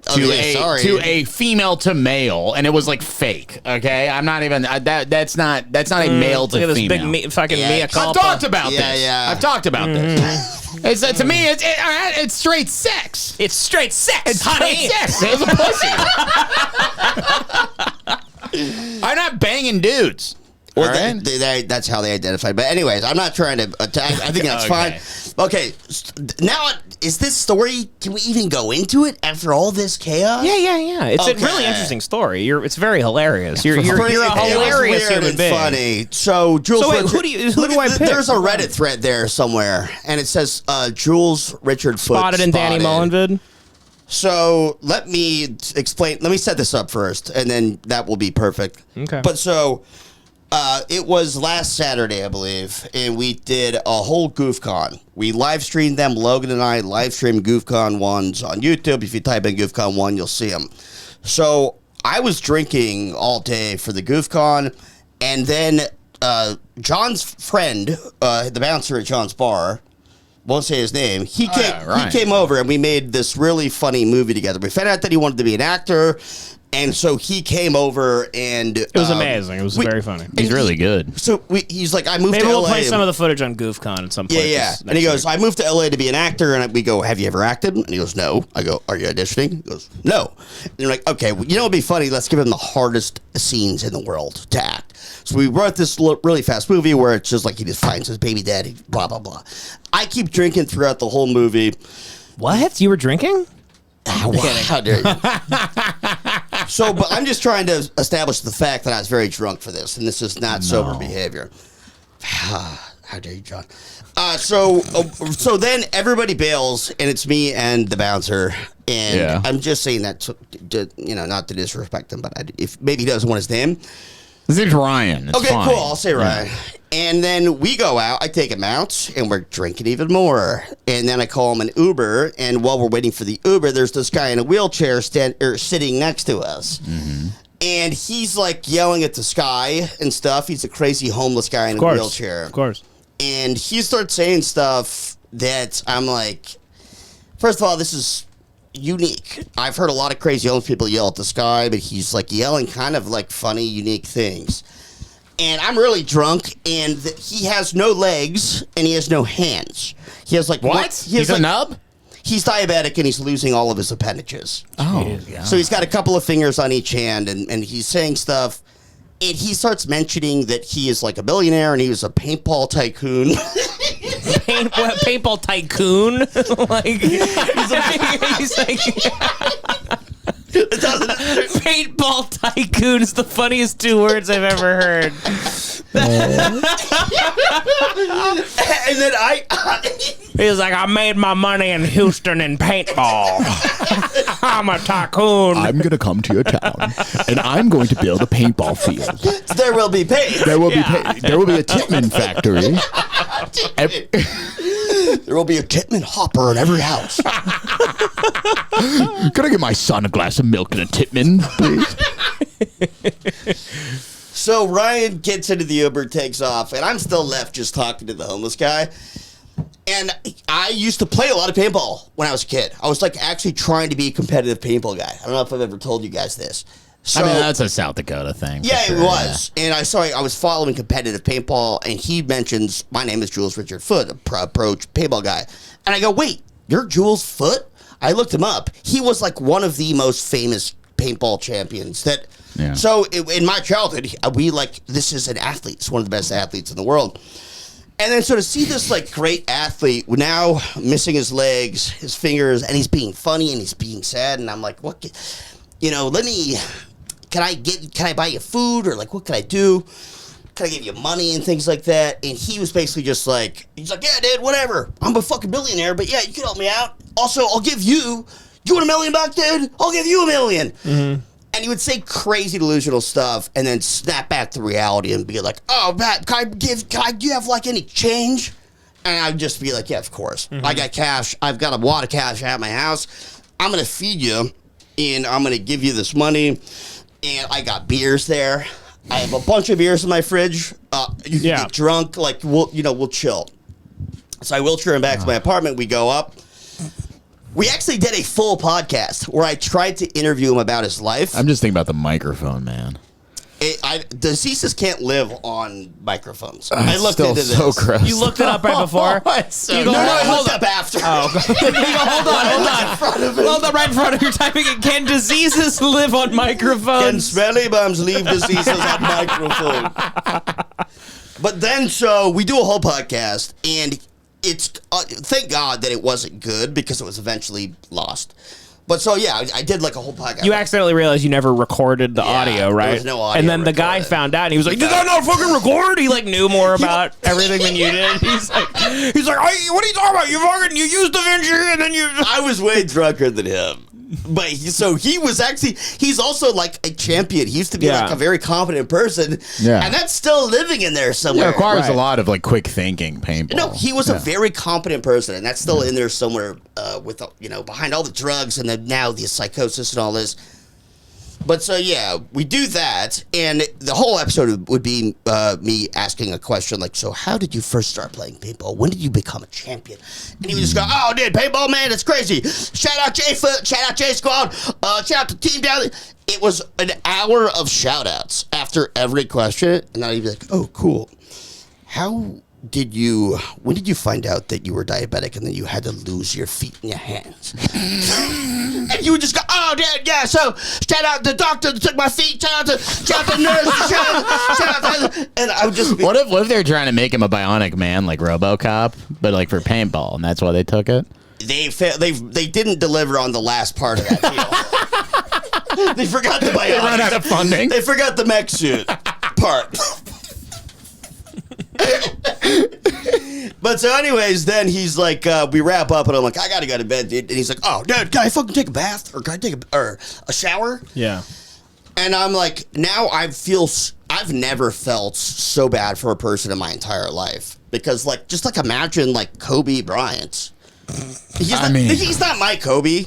to a female to male, and it was like fake. Okay, I'm not even that's not a male to female. Big fucking Mia culpa. I've talked about this. Yeah. I've talked about this. It's to me, it's straight sex. It's straight sex. It's honey. Straight sex. It's a pussy. I'm not banging dudes. Well, that's how they identify. But anyways, I'm not trying to attack. I think that's fine. Okay, now is this story? Can we even go into it after all this chaos? Yeah. It's a really interesting story. It's very hilarious. You're a hilarious human being. Funny. So Jules. So wait, who do I pick? There's a Reddit thread there somewhere, and it says Jules Richard Foot spotted in Danny Mullenvid. So let me explain. Let me set this up first, and then that will be perfect. Okay. But so It was last Saturday, I believe, and we did a whole GoofCon. We live streamed them. Logan and I live streamed GoofCon 1s on YouTube. If you type in GoofCon 1, you'll see them. So I was drinking all day for the GoofCon, and then John's friend, the bouncer at John's bar, won't say his name, he came over, and we made this really funny movie together. We found out that he wanted to be an actor. And so he came over, and it was amazing. It was very funny. He's really good. So he's like, I moved Maybe to LA. We'll play some of the footage on GoofCon at some point. Yeah. And he goes, I moved to LA to be an actor. And we go, have you ever acted? And he goes, no. I go, are you auditioning? He goes, no. And you're like, okay, well, you know what'd be funny? Let's give him the hardest scenes in the world to act. So we wrote this really fast movie where it's just like he just finds his baby daddy, blah, blah, blah. I keep drinking throughout the whole movie. What? You were drinking? How dare you? So, but I'm just trying to establish the fact that I was very drunk for this, and this is not sober behavior. How dare you, John? So then everybody bails, and it's me and the bouncer. And I'm just saying that, not to disrespect him, but if maybe he doesn't want his name. His name's Ryan. It's fine. Cool. I'll say Ryan. Yeah. And then we go out. I take him out, and we're drinking even more. And then I call him an Uber. And while we're waiting for the Uber, there's this guy in a wheelchair sitting next to us. Mm-hmm. And he's like yelling at the sky and stuff. He's a crazy homeless guy in a wheelchair. Of course. And he starts saying stuff that I'm like, first of all, this is unique. I've heard a lot of crazy homeless people yell at the sky, but he's like yelling kind of like funny, unique things. And I'm really drunk, and he has no legs, and he has no hands. He has like what? He's a nub? He's diabetic, and he's losing all of his appendages. Oh, so he's got a couple of fingers on each hand, and he's saying stuff. And he starts mentioning that he is like a billionaire, and he was a paintball tycoon. Paintball tycoon? Like he's like. Paintball tycoon is the funniest two words I've ever heard. And then he's like, I made my money in Houston in paintball. I'm a tycoon. I'm going to come to your town, and I'm going to build a paintball field. There will be paint. There will be paint. There will be a Titman factory. There will be a Titman hopper in every house. Can I get my son a glass of milk and a Titman, please? So Ryan gets into the Uber, takes off, and I'm still left just talking to the homeless guy. And I used to play a lot of paintball when I was a kid. I was like actually trying to be a competitive paintball guy. I don't know if I've ever told you guys this. So, I mean, that's a South Dakota thing. Yeah, sure, it was. Yeah. And I was following competitive paintball, and he mentions, my name is Jules Foot, a pro paintball guy. And I go, wait, you're Jules Foot? I looked him up. He was like one of the most famous paintball champions. So in my childhood, this is an athlete. He's one of the best athletes in the world. And then so to see this like great athlete now missing his legs, his fingers, and he's being funny and he's being sad, and I'm like, what? Can I buy you food, or like what can I do? Can I give you money and things like that? And he was basically just like, he's like, yeah, dude, whatever. I'm a fucking billionaire, but yeah, you can help me out. Also, I'll give you want $1 million, dude? I'll give you $1 million. Mm-hmm. And he would say crazy delusional stuff and then snap back to reality and be like, oh, Matt, do you have like any change? And I'd just be like, yeah, of course. Mm-hmm. I got cash. I've got a wad of cash at my house. I'm going to feed you, and I'm going to give you this money. And I got beers there. I have a bunch of beers in my fridge. You can get drunk. Like, we'll chill. So I wheelchair him back to my apartment. We go up. We actually did a full podcast where I tried to interview him about his life. I'm just thinking about the microphone, man. Diseases can't live on microphones. I looked into this. So gross. You looked it up right before? I looked up after. Oh, hold on. Right in front of you. Typing it. Can diseases live on microphones? Can smelly bums leave diseases on microphone? But then, so we do a whole podcast, and it's thank God that it wasn't good because it was eventually lost. But so, yeah, I did like a whole podcast. You accidentally realized you never recorded the audio, right? There was no audio. And then the guy found out, and he was like, did I not fucking record? He like knew more about everything than you did. He's like, hey, what are you talking about? You used DaVinci, and then you... I was way drunker than him. But so he was actually, he's also like a champion. He used to be like a very competent person. Yeah. And that's still living in there somewhere. It requires a lot of like quick thinking paintball. No, he was a very competent person, and that's still in there somewhere with, behind all the drugs and then now the psychosis and all this. But so, yeah, we do that, and the whole episode would be me asking a question like, so how did you first start playing paintball? When did you become a champion? And he would just go, oh, dude, paintball, man, it's crazy. Shout out J Foot, shout out J Squad, shout out the team down there. It was an hour of shout-outs after every question, and then I'd be like, oh, cool. When did you find out that you were diabetic and then you had to lose your feet and your hands? And you would just go, oh, yeah, so shout out the doctor that took my feet, shout out the nurse, shout out and I would just be... What if they're trying to make him a bionic man like RoboCop, but like for paintball, and that's why they took it? They didn't deliver on the last part of that deal. They forgot the bionic. They ran out of funding. They forgot the mech suit part. But so anyways, then he's like, we wrap up and I'm like, I gotta go to bed, dude. And he's like, oh, dude, can I fucking take a bath? Or can I take a shower? Yeah. And I'm like, now I've never felt so bad for a person in my entire life. Because just imagine Kobe Bryant. He's not my Kobe,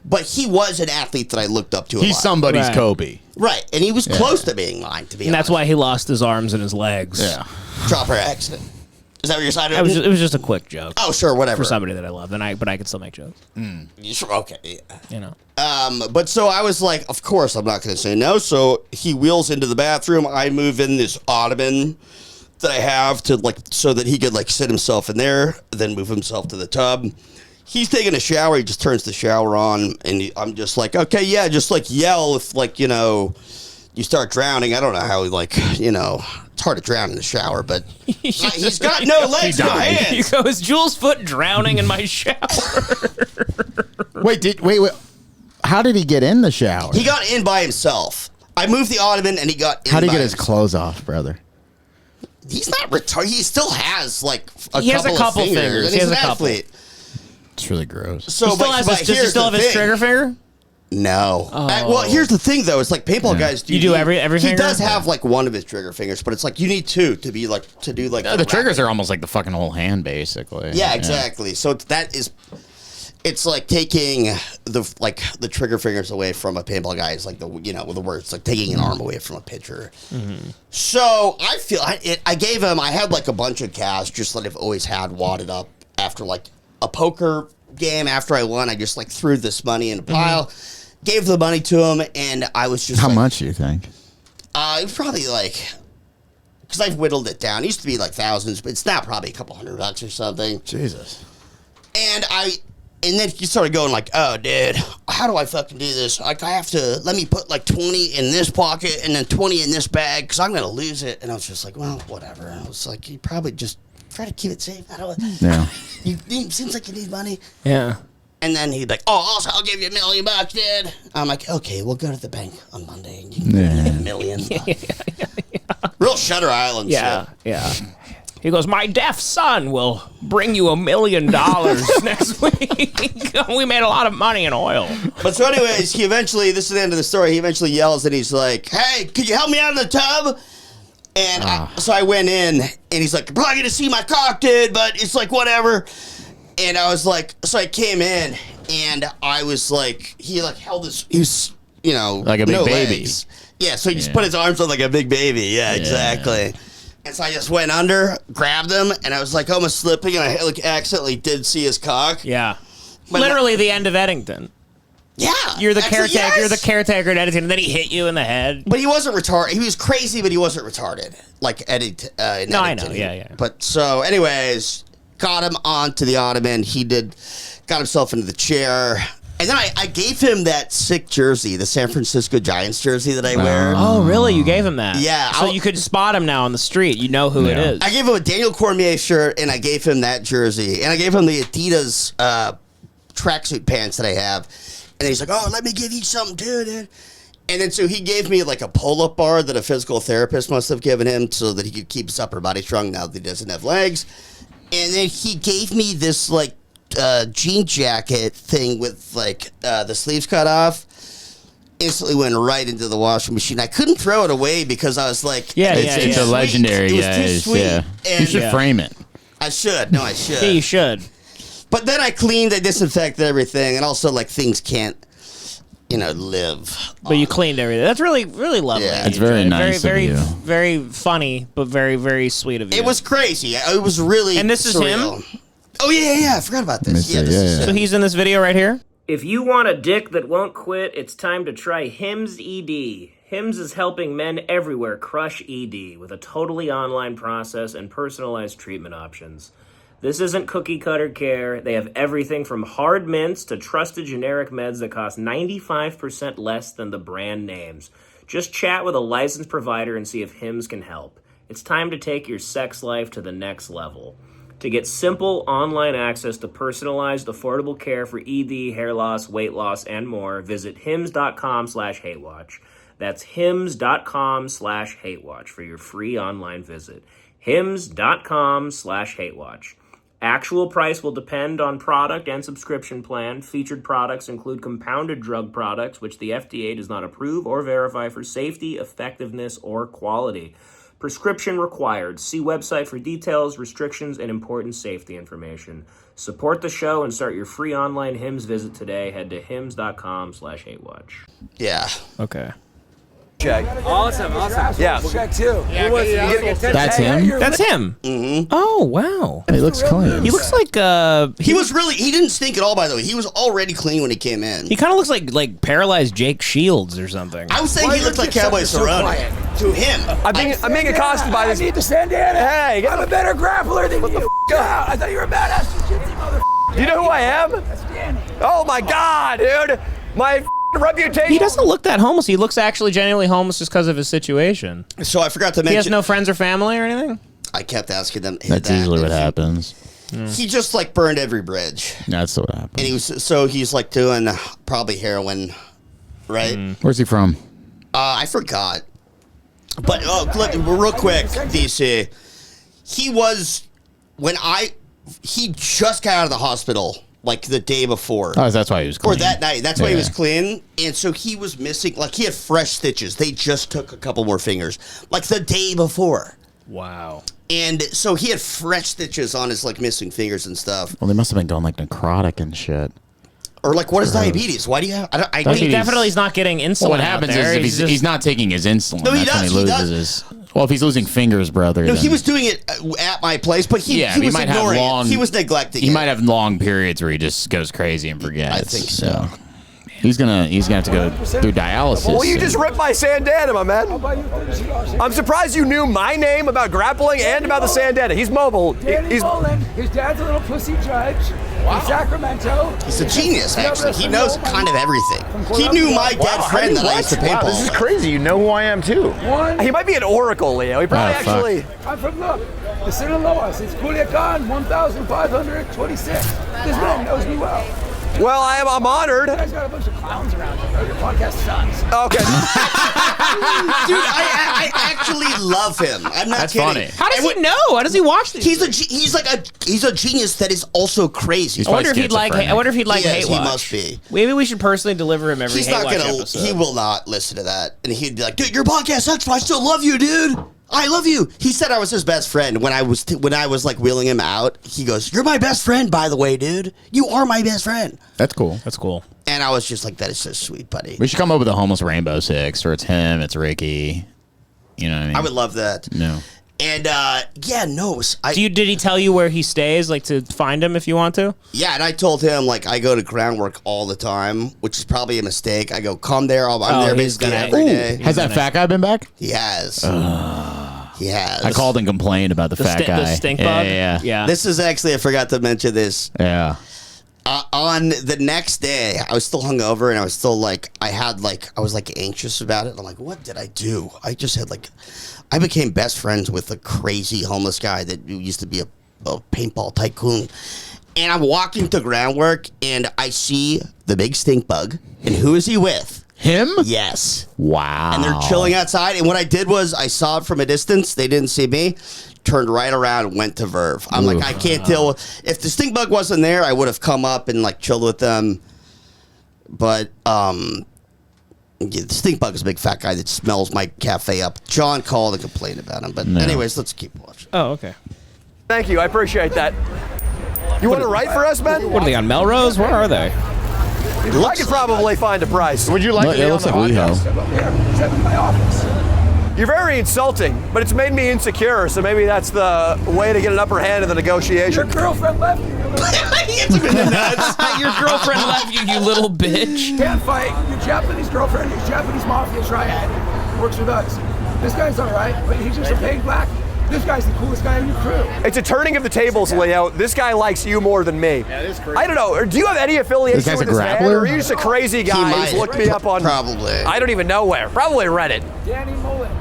but he was an athlete that I looked up to a lot. He's somebody's Kobe. Right. And he was close to being mine, to be honest. And that's why he lost his arms and his legs. Yeah. Chopper accident. Is that what you're signing? It was just a quick joke. Oh, sure, whatever. For somebody that I love, but I can still make jokes. Okay, yeah. But so I was like, of course I'm not going to say no. So he wheels into the bathroom. I move in this ottoman that I have to so that he could sit himself in there, then move himself to the tub. He's taking a shower. He just turns the shower on, and I'm just like, okay, yeah, just yell if you start drowning. I don't know how it's hard to drown in the shower, but he's got no legs, no hands. He goes, Jules Foot drowning in my shower. Wait. How did he get in the shower? He got in by himself. I moved the ottoman, and he got in. How did he get his clothes off, brother? He's not retarded. He still has he has a couple fingers. And he's an athlete. It's really gross. So, does he still have his trigger finger? No. Well, here's the thing, though. It's paintball guys do. You do every He finger? does have one of his trigger fingers, but it's you need two to be to do the triggers are almost like the fucking whole hand, basically. Yeah, exactly. Yeah. So that is, it's taking the trigger fingers away from a paintball guy. It's the words taking an arm away from a pitcher. Mm-hmm. So I feel I gave him. I had a bunch of cash just that I've always had wadded up after a poker game. After I won, I just threw this money in a pile. Mm-hmm. Gave the money to him, and I was just how much do you think? It was probably because I've whittled it down. It used to be thousands, but it's now probably a couple $100 or something. Jesus. And then he started going oh, dude, how do I fucking do this? I have to, let me put 20 in this pocket and then 20 in this bag because I'm going to lose it. And I was just well, whatever. I was you probably just try to keep it safe. I don't. Yeah. It seems like you need money. Yeah. And then he'd be also, I'll give you $1 million, dude. I'm okay, we'll go to the bank on Monday and you can get $1 million. Real Shutter Island shit. Yeah. He goes, my deaf son will bring you $1 million next week. We made a lot of money in oil. But so anyways, this is the end of the story. He eventually yells and he's like, hey, could you help me out in the tub? And so I went in and he's like, you're probably going to see my cock, dude, but it's whatever. And I was so I came in and I was he held his, he was, like a big baby. Legs. Yeah, so he just put his arms on like a big baby. Yeah, exactly. And so I just went under, grabbed him, and I was almost slipping, and I accidentally did see his cock. Yeah. But literally the end of Eddington. Yeah. You're the caretaker. Yes. You're the caretaker at Eddington, and then he hit you in the head. But he wasn't retarded. He was crazy, but he wasn't retarded. Eddington. No, I know. Yeah. But so, anyways, got him onto the ottoman. He got himself into the chair. And then I gave him that sick jersey, the San Francisco Giants jersey that I wear. Oh, really? You gave him that? Yeah. So you could spot him now on the street. You know who it is. I gave him a Daniel Cormier shirt, and I gave him that jersey. And I gave him the Adidas tracksuit pants that I have. And he's like, oh, let me give you something too, dude. And then so he gave me a pull-up bar that a physical therapist must have given him so that he could keep his upper body strong now that he doesn't have legs. And then he gave me this jean jacket thing with like the sleeves cut off. Instantly went right into the washing machine. I couldn't throw it away because I was like, It's a legendary. It was too sweet. Yeah. And You should frame it. I should. No, I should. Yeah, you should. But then I cleaned, I disinfected everything, and also like things can't, live. But you cleaned everything. That's really, really lovely. Yeah. It's very nice very, of you. very funny, but very, very sweet of you. It was crazy. It was really. And this is surreal. him? Oh yeah. I forgot about this. Let me see. This is Yeah. So he's in this video right here. If you want a dick that won't quit, it's time to try Hims ED. Hims is helping men everywhere crush ED with a totally online process and personalized treatment options. This isn't cookie cutter care. They have everything from hard mints to trusted generic meds that cost 95% less than the brand names. Just chat with a licensed provider and see if Hims can help. It's time to take your sex life to the next level. To get simple online access to personalized, affordable care for ED, hair loss, weight loss, and more, visit hims.com/hatewatch. That's hims.com/hatewatch for your free online visit. hims.com/hatewatch. Actual price will depend on product and subscription plan. Featured products include compounded drug products, which the FDA does not approve or verify for safety, effectiveness, or quality. Prescription required. See website for details, restrictions, and important safety information. Support the show and start your free online Hims visit today. Head to hims.com/hatewatch. Yeah. Okay. Check. Awesome. Yeah. Check too. That's him. That's him. Mm-hmm. Oh, wow. He looks clean. He looks like He didn't stink at all, by the way. He was already clean when he came in. he kind of looks like paralyzed Jake Shields or something. I was saying he looked like Cowboy Cerrone. To him. I'm being accosted by this. I need the Sandana. Hey, I'm a better grappler than you. I thought you were a badass jiu-jitsu motherfucker. Do you know who I am? That's Danny. Oh my God, dude. My reputation. He doesn't look that homeless. He looks actually genuinely homeless just because of his situation. So I forgot to mention. He has no friends or family or anything? I kept asking them. That's usually what happens. He just like burned every bridge. That's what happens. And he's like doing probably heroin, right? Where's he from? I forgot. But real quick, DC. He just got out of the hospital like the day before. Oh, that's why he was clean. Or that night. That's why he was clean. And so he was missing, like he had fresh stitches. They just took a couple more fingers. Like the day before. Wow. And so he had fresh stitches on his like missing fingers and stuff. Well, they must have been going like necrotic and shit. Or like, what is diabetes? Why do you have? He definitely is not getting insulin. Well, what happens is if he's not taking his insulin. No, he that's does. when he loses his. Well, if he's losing fingers, brother. No, then, he was doing it at my place, but he was might ignoring have long. it. He was neglecting it. He might have long periods where he just goes crazy and forgets. I think so. He's gonna have to go through dialysis. Well, you just ripped my Sandana, my man. I'm surprised you knew my name about grappling and about the Sandana. He's mobile. His dad's a little pussy judge in Sacramento. He's a genius, actually. He knows kind of everything. He knew my dead friend that I used to paintball. This is crazy. You know who I am, too. He might be an oracle, Leo. He probably actually... I'm from the Sinaloas. It's Culiacan, 1,526. This man knows me well. Well, I'm honored. You guys got a bunch of clowns around you. Your podcast sucks. Okay. Dude, I actually love him. I'm not That's kidding. funny. How does he know? How does he watch these? He's a genius that is also crazy. I wonder if he'd like Hate Watch. He must be. Maybe we should personally deliver him every He's Hate not Watch gonna. episode. He will not listen to that, and he'd be like, "Dude, your podcast sucks, but I still love you, dude. I love you." He said I was his best friend when I was like wheeling him out. He goes, "You're my best friend, by the way, dude. You are my best friend." That's cool. That's cool. And I was just like, "That is so sweet, buddy." We should come up with a homeless Rainbow Six, where it's him, it's Ricky. You know what I mean? I would love that. No. And Did he tell you where he stays, like to find him if you want to? Yeah, and I told him like I go to groundwork all the time, which is probably a mistake. I go, come there. I'm there basically every day. Has that fat guy been back? He has. He has. I called and complained about the fat guy. The stink bug? Yeah. This is actually, I forgot to mention this. Yeah. On the next day, I was still hungover, and I was still like, I was like anxious about it. And I'm like, what did I do? I just had like, I became best friends with a crazy homeless guy that used to be a paintball tycoon. And I'm walking to groundwork, and I see the big stink bug. And who is he with? Him? Yes. Wow. And they're chilling outside. And what I did was I saw it from a distance. They didn't see me. turned right around and went to Verve. I'm like, I can't deal with. If the stink bug wasn't there, I would have come up and like chilled with them. But the stink bug is a big fat guy that smells my cafe up. John called and complained about him. But anyways, let's keep watching. Oh, okay. Thank you. I appreciate that. You want to write for us, Ben? What are they on Melrose? Where are they? I could probably find a price. Would you like to be on the podcast? My office. You're very insulting, but it's made me insecure, so maybe that's the way to get an upper hand in the negotiation. Your girlfriend left you. Your girlfriend left you, you little bitch. Can't fight. Your Japanese girlfriend, your Japanese mafia triad, works with us. This guy's all right, but he's just a paid black. This guy's the coolest guy in your crew. It's a turning of the tables, Leo. This guy likes you more than me. Yeah, it is crazy. I don't know. Do you have any affiliation with this man? Or are you just a crazy guy who's looked me up on... Probably. I don't even know where. Probably Reddit. Danny Mullen.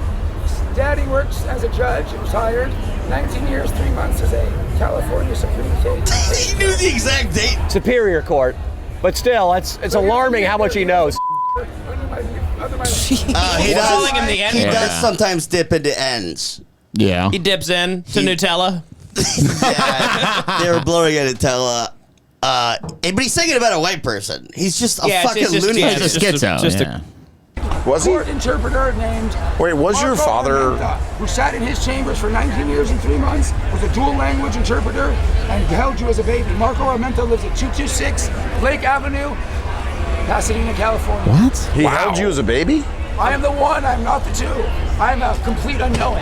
Daddy works as a judge, retired, 19 years, 3 months as a California Supreme Court. He knew the exact date. Superior Court. But still, it's alarming how much he knows. He does. He does sometimes dip into ends. Yeah. He dips in to Nutella. Yeah, they were blowing at Nutella. But he's thinking about a white person. He's just a fucking loony. Yeah, He's a schizo. Was he? Court interpreter named Wait, was your Marco father... Armenta, who sat in his chambers for 19 years and 3 months, was a dual language interpreter, and held you as a baby. Marco Armenta lives at 226 Lake Avenue, Pasadena, California. What? He held you as a baby? I am the one, I'm not the two. I'm a complete unknown.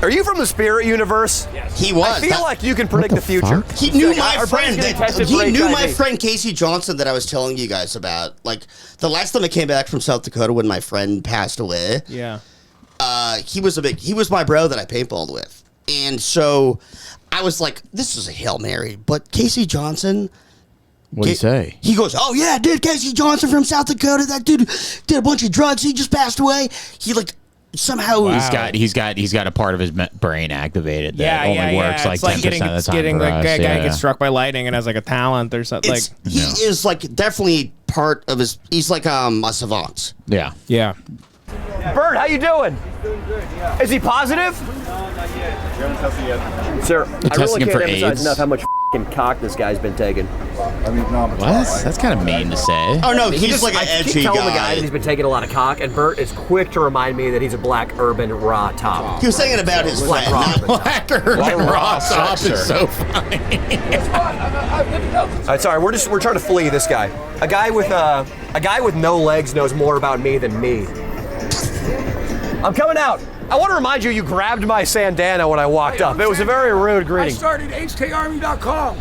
Are you from the spirit universe? Yes. He was. I feel like you can predict the future. He knew my Our friend. brain's getting tested for He knew HIV. my friend Casey Johnson that I was telling you guys about. Like the last time I came back from South Dakota when my friend passed away. Yeah. He was my bro that I paintballed with, and so I was like, this is a Hail Mary. But Casey Johnson. What'd he say? He goes, oh yeah, dude, Casey Johnson from South Dakota. That dude did a bunch of drugs. He just passed away. He like. Somehow He's got a part of his brain activated that only works like 10% of the time. Getting for the us, guy gets struck by lightning and has like a talent or something. He is like definitely part of his. He's like a savant. Yeah. Yeah. Bert, how you doing? Doing good, yeah. Is he positive? No, not yet. We haven't tested yet. Sir, I really testing him can't for emphasize AIDS? enough how much cock this guy's been taking. What? That's kind of mean to say. Oh no, he's like an I edgy keep telling the guy guy. that he's been taking a lot of cock, and Bert is quick to remind me that he's a black urban raw top. He was saying about his Black friend. rock. not- Black urban raw sauce is so funny. That's fine. I've lived notes. All right, sorry, we're trying to flee this guy. A guy with no legs knows more about me than me. I'm coming out. I want to remind you, you grabbed my sandana when I walked up. It was a very rude I greeting. started HKArmy.com.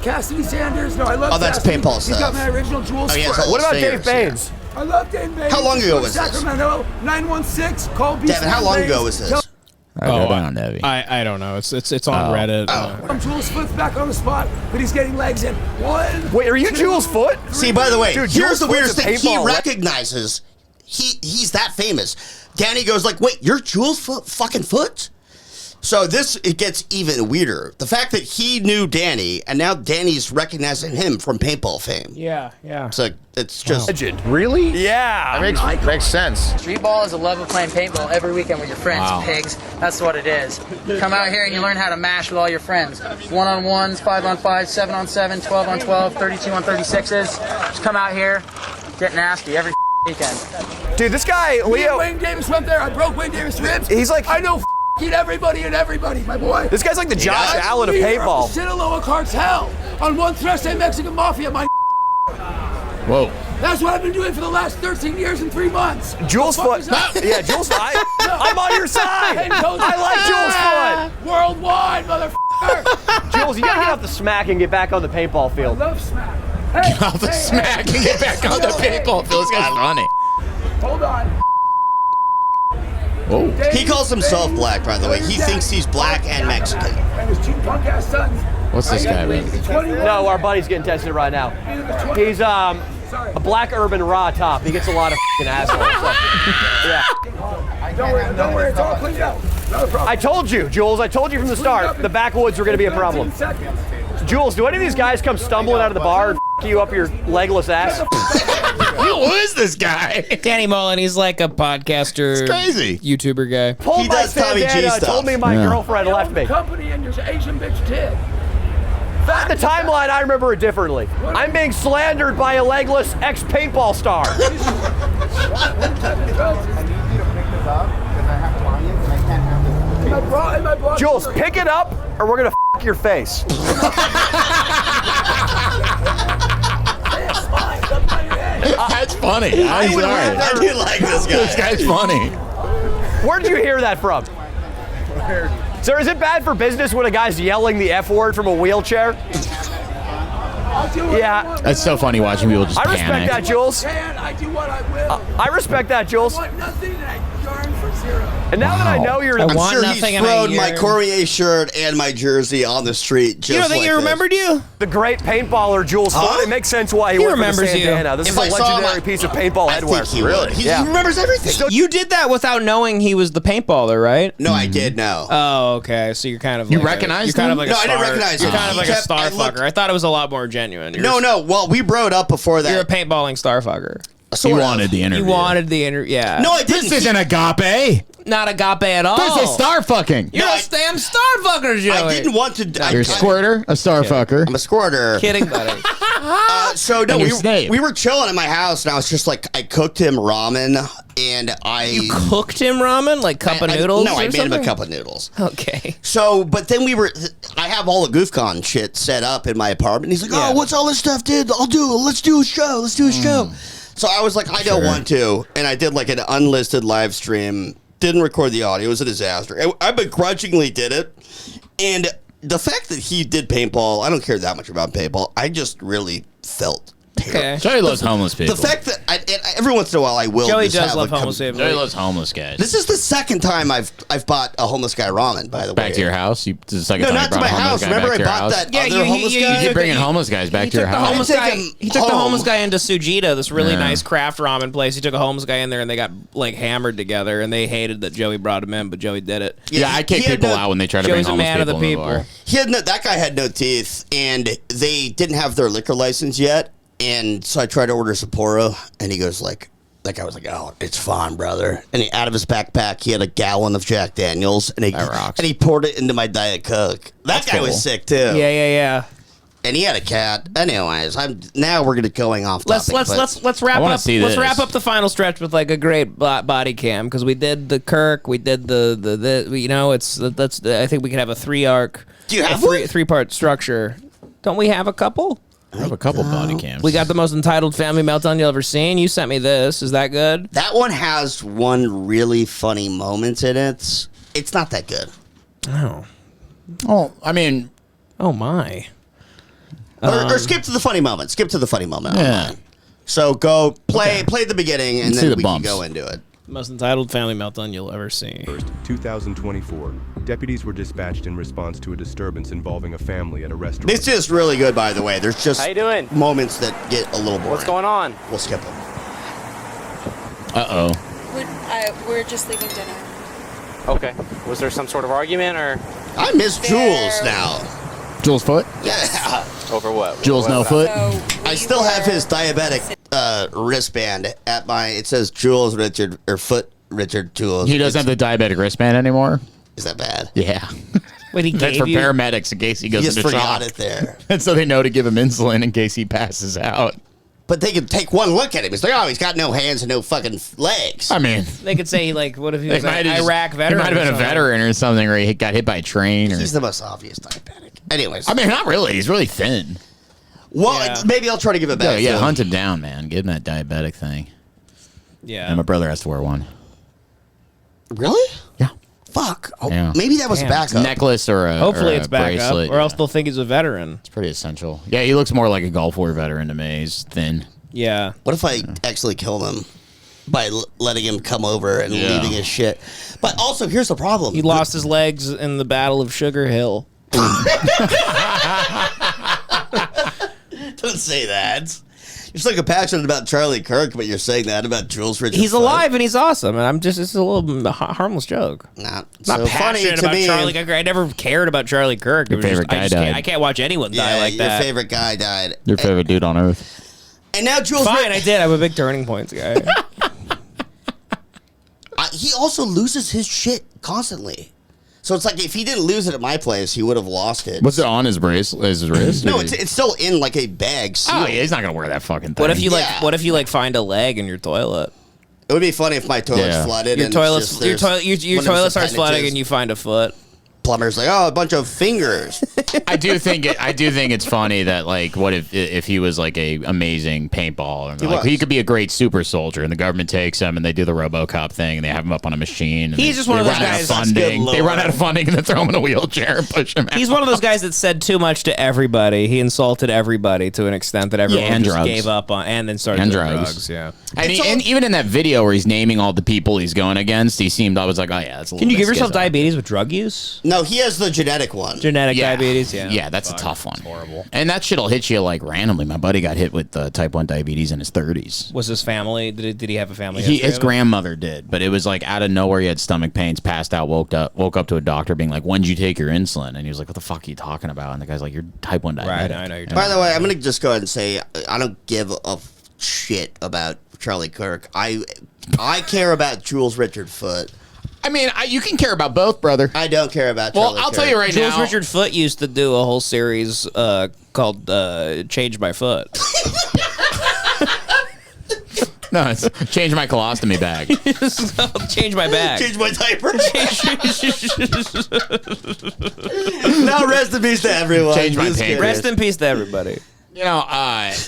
Cassidy Sanders. No, I love Oh, that's Cassidy. paintball He's got stuff. my original Jules Oh, yeah, Foot. so- What about Singers, Dave Baines? I love Dave Baines. How long ago was this? Sacramento, 916. Call B. Devin, how long ago was this? I don't know. I don't know. It's on Reddit. Jules Foot's back on the spot, but he's getting legs in. 1. Wait, are you 2, Jules Foot? See, by the way, Dude, here's Jules the weirdest Foot's a thing. He paintball recognizes he's that famous. Danny goes like, "Wait, you're Jules fucking Foot?" So it gets even weirder. The fact that he knew Danny and now Danny's recognizing him from paintball fame. Yeah. So it's just Legend. Really? Yeah. That makes sense. Street ball is a love of playing paintball every weekend with your friends, pigs. That's what it is. Come out here and you learn how to mash with all your friends. 1-on-1s, 5-on-5s, 7-on-7, 12-on-12, 32-on-36s. Just come out here, get nasty every weekend. Dude, this guy, Me and Leo, Wayne Davis went there. I broke Wayne Davis' ribs. he's like, I know everybody and everybody, my boy. this guy's like the Josh Allen of Leader paintball. the Sinaloa cartel on one thrust and Mexican mafia, my. Whoa. That's what I've been doing for the last 13 years and 3 months. Jules What Foot. the fuck is that? Yeah, Jules Foot. I'm on your side. Hey, Jules- I like Jules Foot. Worldwide, motherfucker. Jules, you gotta get off the smack and get back on the paintball I field. love smack. Hey, Off the smack and get back on the paintball field. This guy's funny. Hold on. Whoa. he calls himself black, by the way. He thinks he's black and Mexican. And his 2 punk ass sons. What's this guy about? 21. No, our buddy's getting tested right now. He's a black urban raw top. He gets a lot of f***ing assholes. So, yeah. Don't worry, it's all cleaned up. Not a problem. I told you, Jules. I told you from the start. The backwoods were going to be a problem. 13 seconds. Jules, do any of these guys come stumbling out of the bar and f*** you up your legless ass? Who is this guy? Danny Mullen, he's like a podcaster, It's crazy. YouTuber guy. Pulled He my does Tommy G bandana, stuff. told me my girlfriend left me. Company and your Asian bitch did. That the timeline, I remember it differently. I'm being slandered by a legless ex-paintball star. What type of drugs? I need you to pick this up because I have clients and I can't have this. Jules, pick it up or we're gonna f your face. That's funny. I'm sorry. I do like this guy. This guy's funny. Where did you hear that from? Sir, is it bad for business when a guy's yelling the F word from a wheelchair? Yeah. That's so funny watching people just I respect panic. that, Jules. I do what I will. I respect that, Jules. I want nothing and I yearn for zero. And now that I know you're... I I'm want sure nothing he's and I thrown my yearn. Cormier shirt and my jersey on the street. Just You don't think like he this. remembered you? The great paintballer, Jules Foot. Huh? It makes sense why he He went for the remembers you. bandana. This If is a I saw him, legendary piece of paintball I headwear. think he would. He remembers everything. You did that without knowing he was the paintballer, right? No, I did know. Oh, okay. So you're kind of You like recognized you're kind of him? like No, a I didn't star, recognize You're him. kind of like He a kept- star I looked- fucker. I thought it was a lot more genuine. No. Well, we broke up before that. You're a paintballing star fucker. He Sort of. wanted the interview. You wanted the interview. Yeah. No, I didn't. This isn't agape. Not agape at all. This is star fucking. You're No, a damn star fucker, Joey. I didn't want to. You're a squirter, a star fucker. I'm a squirter. Kidding, buddy. So no, And you're Snape. we were chilling at my house, and I was just like, I cooked him ramen, and You cooked him ramen, like cup of noodles. No, or I made something? him a cup of noodles. Okay. So, but then I have all the GoofCon shit set up in my apartment. He's like, Yeah. oh, what's all this stuff, dude? Let's do a show. Let's do a show. So I was like, I don't want to. And I did like an unlisted live stream. Didn't record the audio. It was a disaster. I begrudgingly did it. And the fact that he did paintball, I don't care that much about paintball. I just really felt terrible. Okay. Joey loves homeless people. The fact that every once in a while I will Joey just does have love a homeless people. Joey loves homeless guys. This is the second time I've bought a homeless guy ramen, by the way. Back to your house? This is the second No, time not you to brought my a homeless house. guy Remember back I to your bought house? that Yeah, other homeless guy? You keep bringing homeless guys back to your house. Homeless take guy, him he took the home. homeless guy into Sujita, this really Yeah. nice craft ramen place. He took a homeless guy in there, and they got like hammered together. And they hated that Joey brought him in, but Joey did it. Yeah, I kick he had people no- out when they try to Joey's bring a homeless man of the people in the people. bar. That guy had no teeth, and they didn't have their liquor license yet. And so I tried to order Sapporo, and he goes like, that guy was like, oh, it's fine, brother. And he, out of his backpack, he had a gallon of Jack Daniels, and That rocks. he poured it into my Diet Coke. That guy cool. was sick too. Yeah. And he had a cat. Anyways, now we're going off topic. Let's wrap I wanna up. see Let's this. wrap up the final stretch with like a great body cam because we did the Kirk, we did the you know that's I think we could have a 3-arc. Do you have a one? 3-part structure? Don't we have a couple? I have a couple body cams. We got the most entitled family meltdown you'll ever seen. You sent me this. Is that good? That one has one really funny moment in it. It's not that good. Oh, I mean, Oh my. Or skip to the funny moment. Skip to the funny moment. Yeah. Online. So go play the beginning, and Let's see then the we can bumps. go into it. Most entitled family meltdown you'll ever see. 2024. Deputies were dispatched in response to a disturbance involving a family at a restaurant. This is really good, by the way. There's just How you doing? moments that get a little boring. What's going on? We'll skip them. uh-oh. We're just leaving dinner. Okay. Was there some sort of argument or I miss Jules now. Jules Foot? Yeah. over what? Jules No Foot? I still have his diabetic wristband at my. It says Jules Richard or Foot Richard Jules. He doesn't have the diabetic wristband anymore? Is that bad? Yeah. Wait, he That's gave for you? paramedics in case he goes You just into forgot shock. it there. And so they know to give him insulin in case he passes out. But they could take one look at him. It's like, oh, he's got no hands and no fucking legs. I mean, They could say like, what if he was they an might have just- Iraq He veteran? might have or been a something? veteran or something, or he got hit by a train. Or, He's the most obvious diabetic. Anyways, I mean, not really. He's really thin. well, Yeah. maybe I'll try to give it back. Yeah, to him. hunt him down, man. Give him that diabetic thing. Yeah. And my brother has to wear one. Really? Yeah. Fuck. Oh, Yeah. maybe that was Damn. a backup. Necklace or a Hopefully or it's a back bracelet. up, or else yeah. they'll think he's a veteran. It's pretty essential. Yeah, he looks more like a Gulf War veteran to me. He's thin. Yeah. What if I actually killed him by letting him come over and Yeah. leaving his shit? But also, here's the problem. He lost his legs in the Battle of Sugar Hill. Don't say that. You're so passionate about Charlie Kirk, but you're saying that about Jules Richard. He's Foot. alive and he's awesome, and it's a little harmless joke. Not Not so funny passionate to about me. Charlie Kirk. I never cared about Charlie Kirk. Your favorite guy died. I can't watch anyone die Yeah, like your that. favorite guy died. Your favorite dude on earth. And now Jules. Fine, I did. I'm a big Turning Points guy. He also loses his shit constantly. So it's like if he didn't lose it at my place, he would have lost it. Was it on his wrist? No, it's still in like a bag. Oh yeah, he's not gonna wear that fucking thing. What if you What if you find a leg in your toilet? It would be funny if my toilet's flooded. Your and toilet starts flooding, appendages. and you find a foot. Plumber's like, oh, a bunch of fingers. I do think it's funny that like, what if he was like a amazing paintball, and he could be a great super soldier, and the government takes him and they do the RoboCop thing, and they have him up on a machine. And He's just one of those guys. They run out of funding, and then throw him in a wheelchair and push him out. He's one of those guys that said too much to everybody. He insulted everybody to an extent that everyone just gave up on, and then started doing drugs. Yeah, and even in that video where he's naming all the people he's going against, I was like, oh yeah, that's a little. Can you give yourself diabetes with drug use? No, he has the genetic one. Genetic diabetes, yeah, that's a tough one. It's horrible, and that shit'll hit you like randomly. My buddy got hit with type 1 diabetes in his 30s. Was his family? Did he have a family? His grandmother did, but it was like out of nowhere. He had stomach pains, passed out, woke up to a doctor being like, "When did you take your insulin?" And he was like, "What the fuck are you talking about?" And the guy's like, "You're type 1 diabetic." Right, I know you're. By the way, I'm gonna just go ahead and say I don't give a shit about Charlie Kirk. I care about Jules Richard Foot. I mean, you can care about both, brother. I don't care about Charlie I'll Kirk. tell you right now. Jules Richard Foot used to do a whole series called "Change My Foot." No, it's change my colostomy bag. Change my bag. Change my diaper. Now rest in peace to everyone. Change my pancreas. Rest in peace to everybody. You know,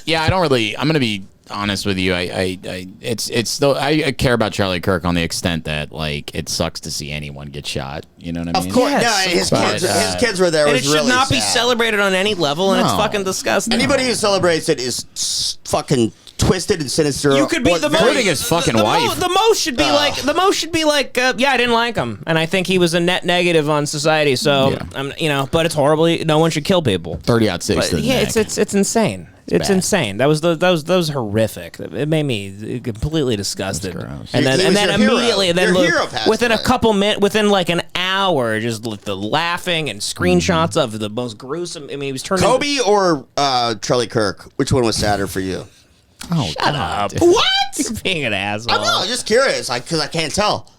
yeah, I don't really. I'm gonna be honest with you. I care about Charlie Kirk on the extent that like it sucks to see anyone get shot. You know what I mean? Of course, yes, his kids were there. And was it should really not be sad. celebrated on any level, and it's fucking disgusting. Anybody who celebrates it is fucking twisted and sinister. You could be the including his fucking wife. The most should be like yeah, I didn't like him, and I think he was a net negative on society. So you know, but it's horribly. No one should kill people. 30-6. Yeah, it's insane. It's insane. That was horrific. It made me completely disgusted. And then immediately, within a couple minutes, within like an hour, just the laughing and screenshots of the most gruesome. I mean, he was turning Kobe or Charlie Kirk. Which one was sadder for you? Oh, shut up! What? You're being an asshole. I'm not. I'm just curious, because I can't tell.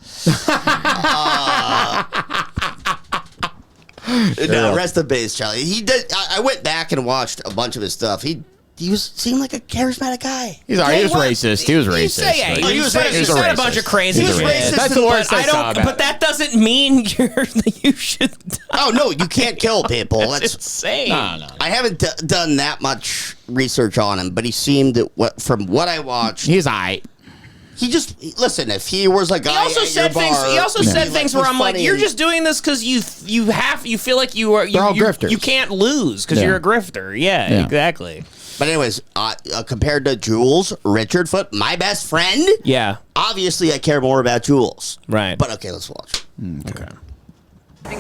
No, rest in peace, Charlie. He did. I went back and watched a bunch of his stuff. He seemed like a charismatic guy. He was racist. He was racist. He said a bunch of crazy shit. That's the worst I saw about But that doesn't mean you should. Oh no, you can't kill people. That's insane. No. I haven't done that much research on him, but he seemed from what I watched. He's aight. He just listen. If he was a guy, he also said things where I'm like, you're just doing this because you feel like you are. They're all grifters. You can't lose because you're a grifter. Yeah, exactly. But anyways, compared to Jules Richard Foot, my best friend. Yeah. Obviously, I care more about Jules. Right. But okay, let's watch. Okay. We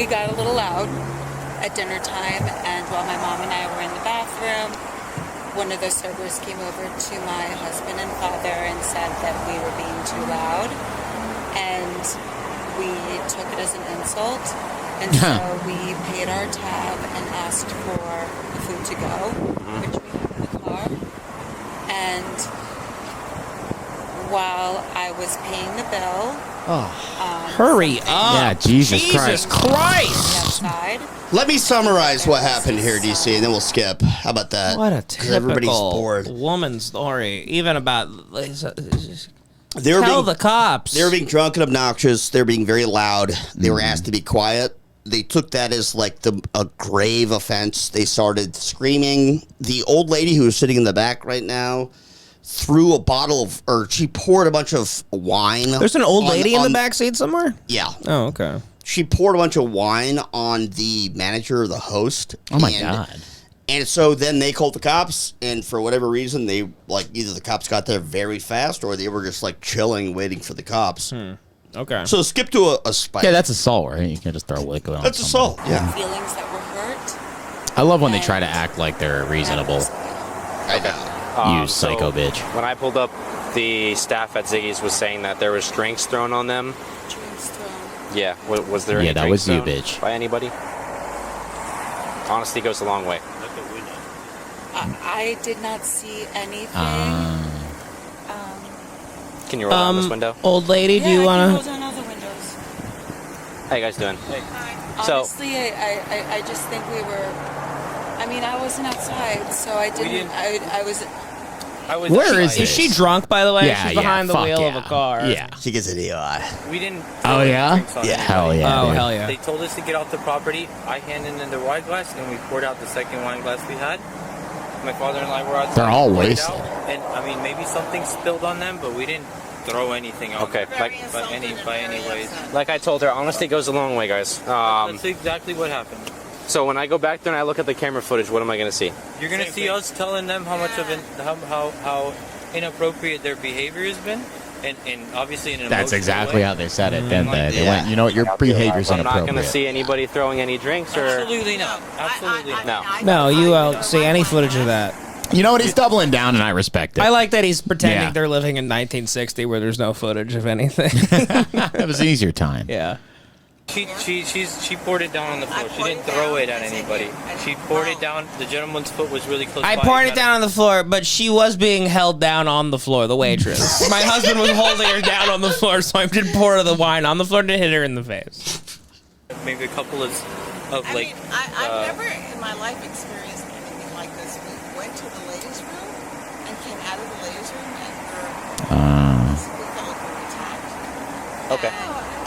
got a little loud at dinner time, and while my mom and I were in the bathroom, one of the servers came over to my husband and father and said that we were being too loud, and we took it as an insult, and so we paid our tab and asked for the food to go, which we had in the car, and while I was paying the bill, hurry up! Yeah, Jesus Christ. outside. Let me summarize what happened here, DC, and then we'll skip. How about that? What a everybody's typical bored. woman story. Even about Tell the cops. They were being drunk and obnoxious. They were being very loud. They were asked to be quiet. They took that as like a grave offense. They started screaming. The old lady who is sitting in the back right now threw a bottle of, or she poured a bunch of wine. There's an old lady in the back seat somewhere? Yeah. Oh, okay. She poured a bunch of wine on the manager or the host. Oh, my God. And so then they called the cops, and for whatever reason, they, like, either the cops got there very fast, or they were just, like, chilling, waiting for the cops. Okay. So skip to a spike. Yeah, that's assault, right? You can't just throw liquid on That's assault, yeah. Feelings that were hurt. I love when they try to act like they're reasonable. I know. You psycho bitch. When I pulled up, the staff at Ziggy's was saying that there was drinks thrown on them. Drinks thrown. Yeah, was there any Yeah, that drinks was you, thrown bitch. by anybody? Honesty goes a long way. I did not see anything. Can you roll down this window? Old lady, do you want roll down all the windows. How you guys doing? So, Honestly, I just think we were. I mean, I wasn't outside, so I didn't. I was. Where is she drunk, by the way? Yeah, She's behind the fuck wheel yeah. of a car. Yeah. She gets an EOI. We didn't. Oh, yeah? drinks on Yeah, anybody. hell yeah, Oh, dude. hell yeah. They told us to get off the property. I handed in their wine glass, and we poured out the second wine glass we had. My father and I were outside. They're all poured it wasted. out, and I mean, maybe something spilled on them, but we didn't throw anything out. Okay, by any ways. like I told her, honesty goes a long way, guys. That's exactly what happened. So when I go back there and I look at the camera footage, what am I going to see? You're gonna see us telling them how much of how inappropriate their behavior has been, and obviously in an That's emotional exactly way. how they said it, didn't they? They went, you know what, your behavior's I'm not going to inappropriate. see anybody throwing any drinks or... Absolutely not. Absolutely not. No, you won't see any footage of that. You know what? He's doubling down, and I respect it. I like that he's pretending Yeah. they're living in 1960 where there's no footage of anything. That was an easier time. Yeah. She poured it down on the floor. She didn't throw it at anybody. She poured it down. The gentleman's foot was really close. I by. poured it down on the floor, but she was being held down on the floor, the waitress. My husband was holding her down on the floor, so I did pour her the wine on the floor to hit her in the face. Maybe a couple of like. I've never in my life experienced anything like this. We went to the ladies' room and came out of the ladies' room and we felt like we were attacked. Okay.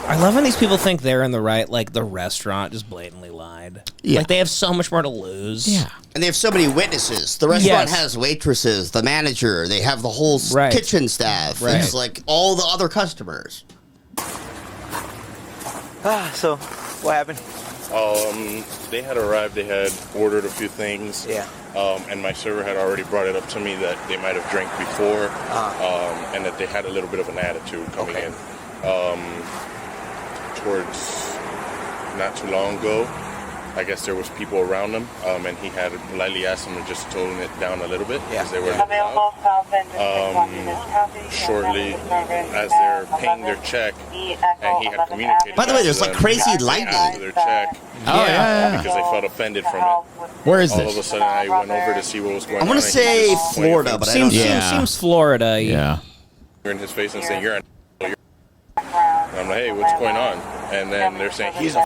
I love when these people think they're in the right, like the restaurant just blatantly lied. Yeah. Like they have so much more to lose. Yeah. And they have so many witnesses. The restaurant Yes. has waitresses, the manager, they have the whole Right. kitchen staff. Right. It's like all the other customers. So, what happened? They had arrived, they had ordered a few things. Yeah. And my server had already brought it up to me that they might have drank before, and that they had a little bit of an attitude coming in. Towards not too long ago, I guess there was people around them, and he had politely asked them to just tone it down a little bit because they were a little loud. Shortly, as they're paying their check, and he had communicated. By the way, there's to like them crazy after lightning. their check. yeah. Because they felt offended from it. Where is All this? of a sudden, I went over to see what was going on. I want to say Florida, but I don't know. Seems Florida. Yeah. in his face and saying, "You're an." And I'm like, "Hey, what's going on?" And then they're saying, "He's a."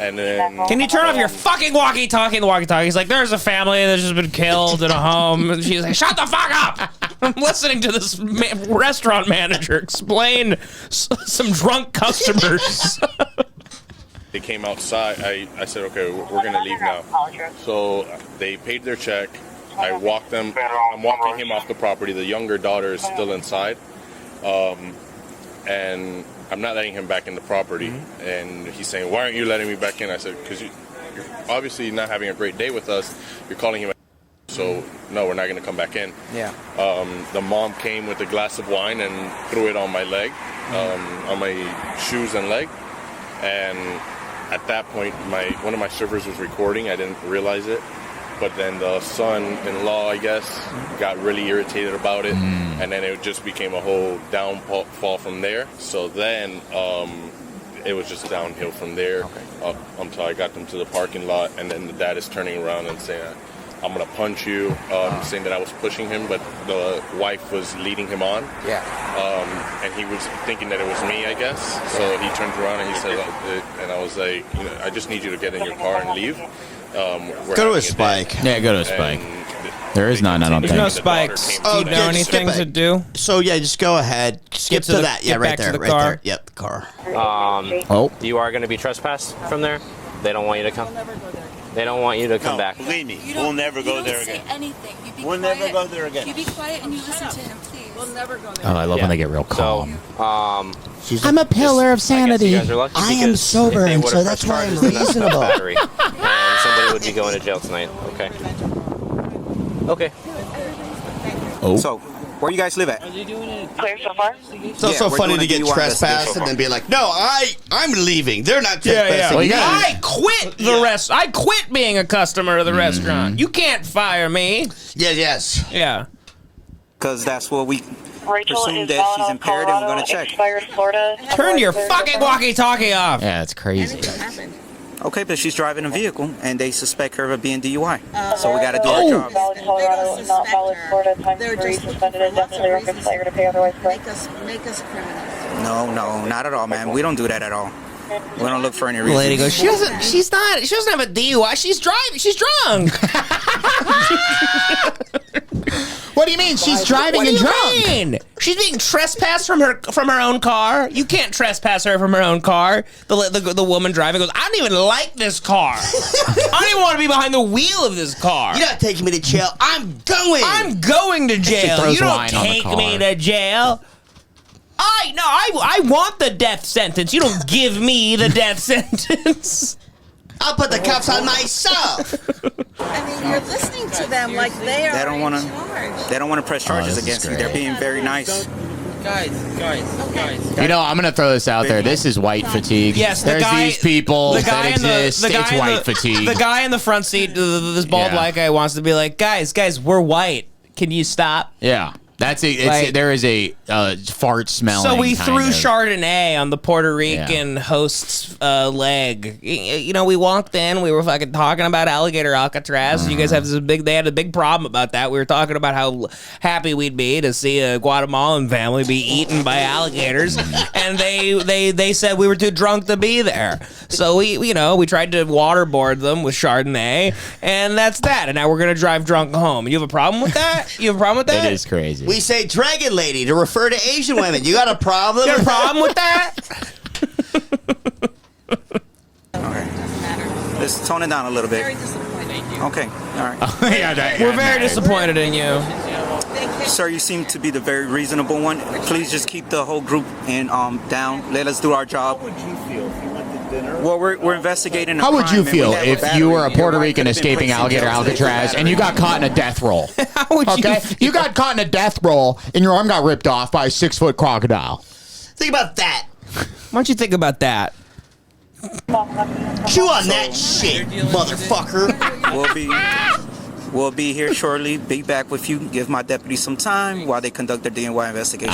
And then Can you turn off your fucking walkie-talkie? And the walkie-talkie's like, there's a family that's just been killed in a home. And she's like, shut the fuck up! I'm listening to this restaurant manager explain some drunk customers. They came outside. I said, okay, we're going to leave now. So they paid their check. I'm walking him off the property. The younger daughter is still inside. And I'm not letting him back in the property. And he's saying, why aren't you letting me back in? I said, because you're obviously not having a great day with us. You're calling him a so no, we're not going to come back in. Yeah. The mom came with a glass of wine and threw it on my leg, on my shoes and leg. And at that point, one of my servers was recording. I didn't realize it. But then the son-in-law, I guess, got really irritated about it. And then it just became a whole downfall from there. So then it was just downhill from there until I got them to the parking lot. And then the dad is turning around and saying, I'm going to punch you, saying that I was pushing him, but the wife was leading him on. Yeah. And he was thinking that it was me, I guess. So he turned around and he said, and I was like, I just need you to get in your car and leave. Go to a spike. Yeah, go to a spike. There is none, I don't think. There's no spikes. Do you know anything to do? So yeah, just go ahead. Skip to that. Yeah, right there. Right there. Yep, the car. You are going to be trespassed from there. They don't want you to come. They don't want you to come back. Believe me, we'll never go there again. Say anything. You be We'll quiet. never go there again. You be quiet and you listen to him, please. We'll never go there. Oh, I love when they get real calm. So, I'm a pillar of sanity. I am sober, and so that's why I'm reasonable. And somebody would be going to jail tonight. Okay. Okay. Oh. So, where you guys live at? Clear so far? It's also funny to get trespassed and then be like, no, I'm leaving. They're not trespassing. I quit the rest. I quit being a customer of the restaurant. You can't fire me. Yes. Yeah. Because that's what we Rachel presume is that she's impaired and we're going to check. Expired Florida. Turn your fucking walkie-talkie off. Yeah, it's crazy. Okay, but she's driving a vehicle, and they suspect her of being DUI. So we got to do our job. Valid Colorado, not valid Florida. Time to be suspended indefinitely or failure to pay otherwise. Make us criminals. No, not at all, man. We don't do that at all. We don't look for any reason. The lady goes, she doesn't have a DUI. She's driving. She's drunk. What do you mean? She's driving and drunk. Mean? She's being trespassed from her own car. You can't trespass her from her own car. The woman driving goes, I don't even like this car. I don't even want to be behind the wheel of this car. You're not taking me to jail. I'm going to jail. You don't take me to jail. I want the death sentence. You don't give me the death sentence. I'll put the cuffs on myself. I mean, you're listening to them like they are. They don't want to. They don't want to press charges against you. They're being very nice. Guys. You know, I'm gonna throw this out there. This is white fatigue. Yes, there's these people that exist. It's white fatigue. The guy in the front seat, this bald black guy, wants to be like, guys, we're white. Can you stop? Yeah. That's there is a fart smelling. So we threw of. Chardonnay on the Puerto Rican host's leg. You know, we walked in. We were fucking talking about alligator Alcatraz. You guys have they had a big problem about that. We were talking about how happy we'd be to see a Guatemalan family be eaten by alligators, and they said we were too drunk to be there. So we tried to waterboard them with Chardonnay, and that's that. And now we're gonna drive drunk home. You have a problem with that? You have a problem with that? It is crazy. We say dragon lady to refer to Asian women. You got a problem? You got a problem with that? Okay. Let's tone it down a little bit. Very disappointing. Okay. All right. We're very disappointed in you. Sir, you seem to be the very reasonable one. Please just keep the whole group down. Let us do our job. How would you feel if you went to dinner? Well, we're investigating. How would you feel if you were a Puerto Rican escaping alligator Alcatraz and you got caught in a death roll? How would you got caught in a death roll and your arm got ripped off by a 6-foot crocodile. Think about that. Why don't you think about that? Chew on that shit, motherfucker. We'll be here shortly. Be back with you. Give my deputies some time while they conduct their DNY investigation.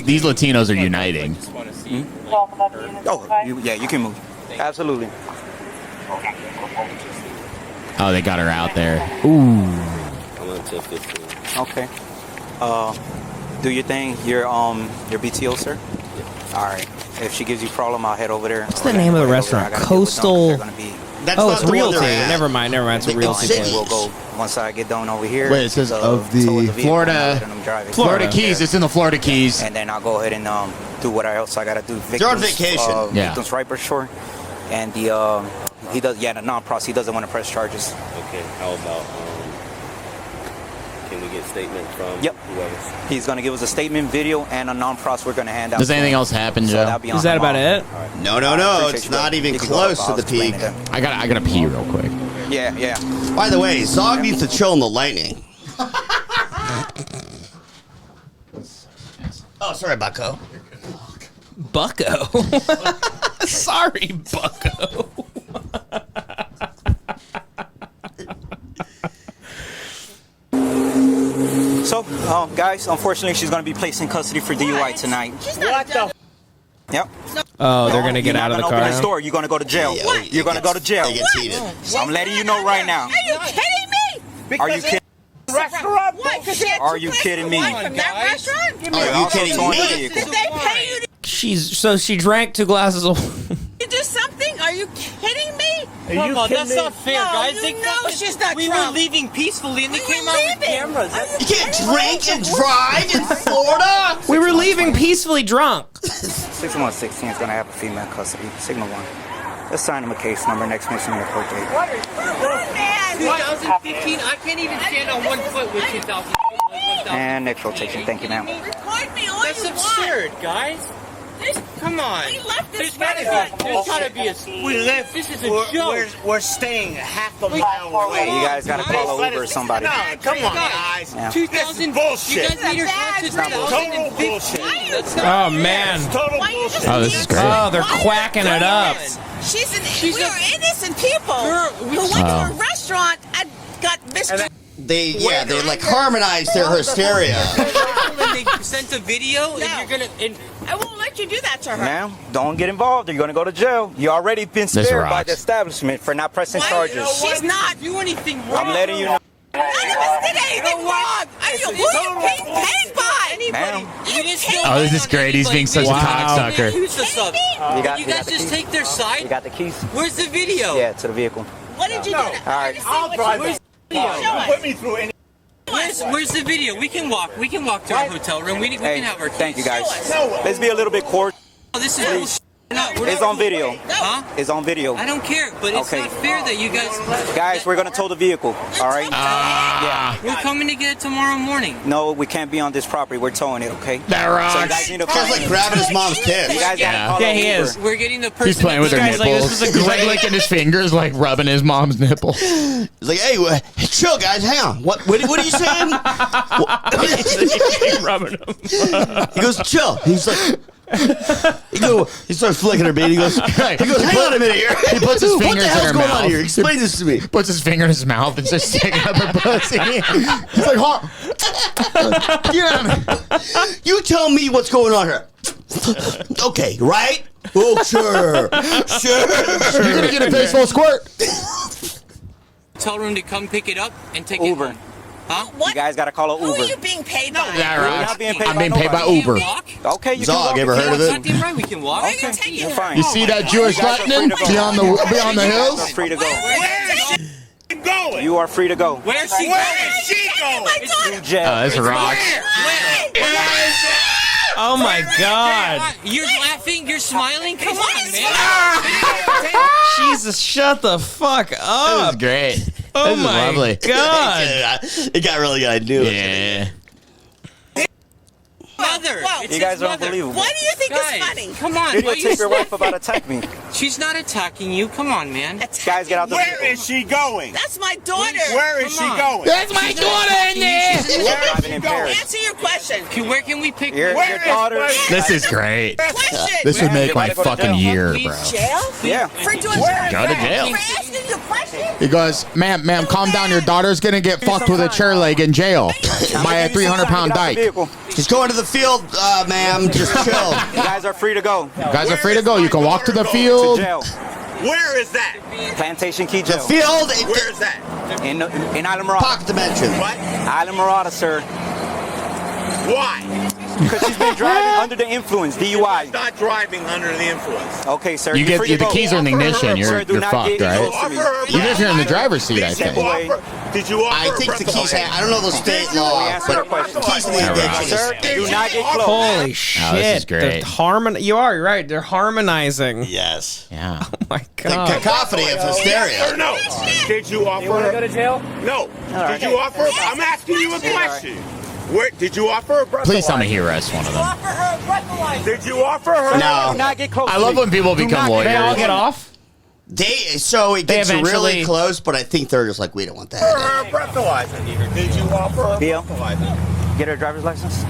These Latinos are uniting. You can move. Absolutely. Oh, they got her out there. Ooh. I'm on 10:15. Okay. Do your thing. Your BTO, sir. Yeah. All right. If she gives you a problem, I'll head over there. What's the name of the restaurant? Coastal. It's Realty. Never mind. It's a Realty. We'll go once I get done over here. Wait, it says of the Florida Keys. It's in the Florida Keys. And then I'll go ahead and do what else I got to do. They're on vacation. Victims right for sure. And the non-pros, he doesn't want to press charges. Okay, how about, can we get a statement from whoever? He's going to give us a statement, video, and a non-pros we're going to hand out. Does anything else happen, Joe? Is that about it? Right. No. It's not even close to the peak. I gotta pee real quick. Yeah. By the way, Zog needs to chill in the lightning. Oh, sorry, Bucko. Bucko? Sorry, Bucko. So, guys, unfortunately, she's going to be placed in custody for DUI tonight. What the? Yep. Oh, they're going to get out of the car. Open this door. You're going to go to jail. You're going to go to jail. I'm letting you know right now. Are you kidding me? Are you kidding? Restaurant? What? Are you kidding me? From that restaurant? Are you kidding me? Did they pay you to She drank 2 glasses of do something? Are you kidding me? Come on, that's not fair, guys. She's not we drunk. were leaving peacefully and they came out with cameras. You can't drink and drive in Florida? We were leaving peacefully drunk. 6116 is going to have a female custody. Signal 1. Let's sign him a case number. Next mission in the court date. 2015, I can't even stand on one foot with 2000. And next rotation. Thank you, ma'am. That's absurd, guys. Come on. There's gotta be a. We live. This is a joke. We're staying half a mile away. You guys got to call Uber or somebody. No, come on, guys. Yeah. 2000 bullshit. You guys made your car to 2015. bullshit. Oh, man. Total bullshit. Oh, this is great. Oh, they're quacking it up. We are innocent people who went to a restaurant and got mistreated. they like harmonized their hysteria. When they sent a video, and you're gonna. And I won't let you do that to her. Ma'am, don't get involved. You're gonna go to jail. You already been spared by the establishment for not pressing charges. She's not. Do anything wrong. I'm letting you know. None of us did anything wrong. Who are you being paid by? Ma'am. Oh, this is great. He's being such a cocksucker. You You guys just take their side. You got the keys? Where's the video? Yeah, to the vehicle. What did you do? All right. I'll drive Where's the Show video? us. me through any. Where's the video? We can walk. We can walk to our hotel room. We can have our. Thank you, guys. Let's be a little bit cordial. Oh, this is bullshit. No, It's on video. Huh? It's on video. I don't care, but it's not fair that you guys. Guys, we're gonna tow the vehicle. All right? Yeah. We're coming to get it tomorrow morning. No, we can't be on this property. We're towing it, okay? That rocks. So you guys need to Sounds like grabbing his mom's kids. You guys gotta call an he Uber. is. We're getting the person. He's playing with her This guy's nipples. like, this is a He's great- like licking his fingers, like rubbing his mom's nipple. He's like, hey, chill, guys. Hang on. What are you saying? Rubbing him. He goes, chill. He's like, he starts flicking her beat. He goes, hang on a minute here. He puts his What the fingers in hell's her going mouth. on here? Explain this to me. Puts his finger in his mouth and starts sticking up her pussy. He's like, You tell me what's going on here. Okay, right? Oh, sure. You're gonna get a baseball squirt. Hotel room to come pick it up and take Uber. it home. Huh? You guys gotta call an Who Uber. are you being paid by? That We're rocks. not being paid I'm by being paid by nobody. Uber. Okay, you can Zog, walk. ever heard of it? Goddamn right, we can walk. Okay, you're fine. You see that Jewish lightning beyond the You hills? guys are free to go. Going? You are free to go. Where's she Where going? is she going? To jail. Oh, this rocks. Oh my God. You're laughing. You're smiling. Come on, man. Jesus, shut the fuck This up. is great. Oh This is my lovely. God. It got really good. I knew it. Yeah. Mother. You guys are unbelievable. Why do you think Guys, it's funny? Come on. Video why you tape your wife laughing? about attack me. She's not attacking you. Come on, man. Guys, get out the Where vehicle. is she going? That's my daughter. Where is she Come on. going? That's my daughter in there. Driving impaired. Answer your question. Where can we pick Your Where is daughter. my- This is great. Question. This would make my Everybody go to fucking jail. year, bro. Jail? Yeah. For doing Go to jail. For asking you questions? He goes, ma'am, calm down. Your daughter's gonna get fucked with a chair leg in jail by a 300-pound dyke. Just going to the field, ma'am. Just chill. You guys are free to go. Guys are free to go. You can walk to the To field. jail. Where is that? Plantation Key The Jail. field Where is that? In Island Mirada. pocket dimension. What? Island Mirada, sir. Why? Because she's been driving under the influence. DUI. Not driving under the influence. Okay, sir. You you're get free to the go. keys are in the ignition. Sir, You're do not fucked, get right? close to me. Even if you're in the driver's seat, I think. Did you offer I think the keys. I don't know the state law, Answer the but question. keys in the ignition. Sir, do not get close. Holy shit. this is great. You are right. They're harmonizing. Yes. Yeah. Oh my The God. cacophony of hysteria. Or no? Did you offer her? go to jail? No. Did you offer her? I'm asking you a question. Where did you offer her breathalyzer? Please tell me he arrests one of them. Offer her a breathalyzer. Did you offer her? No. Do not get close. I love when people become lawyers. They all get off? So it gets eventually- really close, but I think they're just like, we don't want that. Offer her a breathalyzer. Did you offer her a Bill? breathalyzer? Get her driver's license.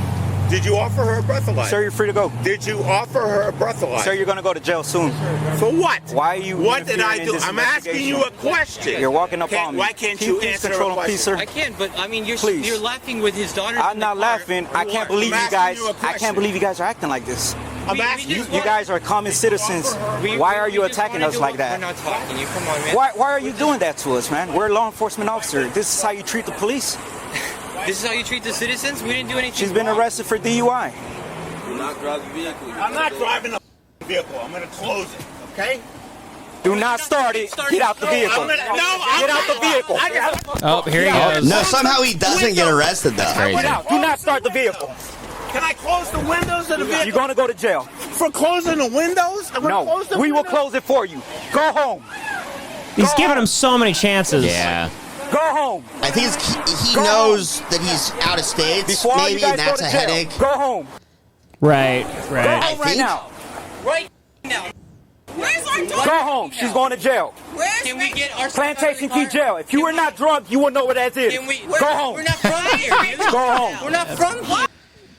Did you offer her a breathalyzer? Sir, you're free to go. Did you offer her a breathalyzer? Sir, you're going to go to jail soon. For what? Why are you What did I interfering in do? this I'm asking you a question. You're walking up on me. Why can't Can you please answer control a him, please, question? sir? I can't, but I mean, Please. you're laughing with his daughter. I'm not laughing. I can't believe you guys. I can't believe you guys are acting like this. I'm asking You guys are common citizens. Why are you attacking us like We're that? not talking. You come on, man. Why are you doing that to us, man? We're law enforcement officers. This is how you treat the police. This is how you treat the citizens? We didn't do anything. She's been wrong. arrested for DUI. I'm not driving a vehicle. I'm going to close it. Okay? Do not start it. Get out the vehicle. Get out the vehicle. Oh, here he goes. No, somehow he doesn't get arrested, though. Get out. Do not start the vehicle. Can I close the windows of the vehicle? You're going to go to jail. For closing the windows? I'm gonna No, close the we will windows? close it for you. Go home. He's giving him so many chances. Yeah. Go home. I think he knows that he's out of state, Before you maybe, guys and that's go a to jail, headache. Go home. Right. Go Right. home right now. Right now. Where's our daughter? Go home. She's going to jail. Can we get our Plantation Key Jail. If you were not drunk, you would know what that is. Can we? Go home. We're not from here. Man. Go home. We're not from here.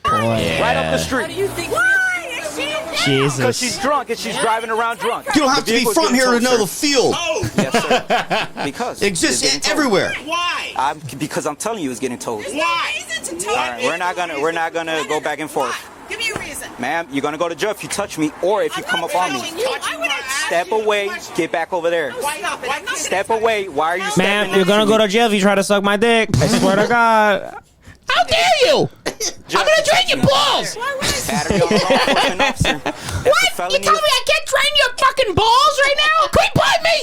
Right up the How street. do you think? Why is she in jail? Because she's drunk and she's driving around drunk. You don't have to be from here to know the field. Oh, Yes, sir. Because it exists everywhere. Why? Because I'm telling you, it's getting told. There's no reason to tell All right, we're not gonna go back and forth. Give me a reason. Ma'am, you're gonna go to jail if you touch me or if you come up on me. Step away, get back over there. Step away. Why are you stepping Ma'am, next you're gonna to go me? to jail if you try to suck my dick. I swear to God. How dare you? I'm gonna drain your balls. Battery on law enforcement officer. What? You tell me I can't drain your fucking balls right now? Quit putting me.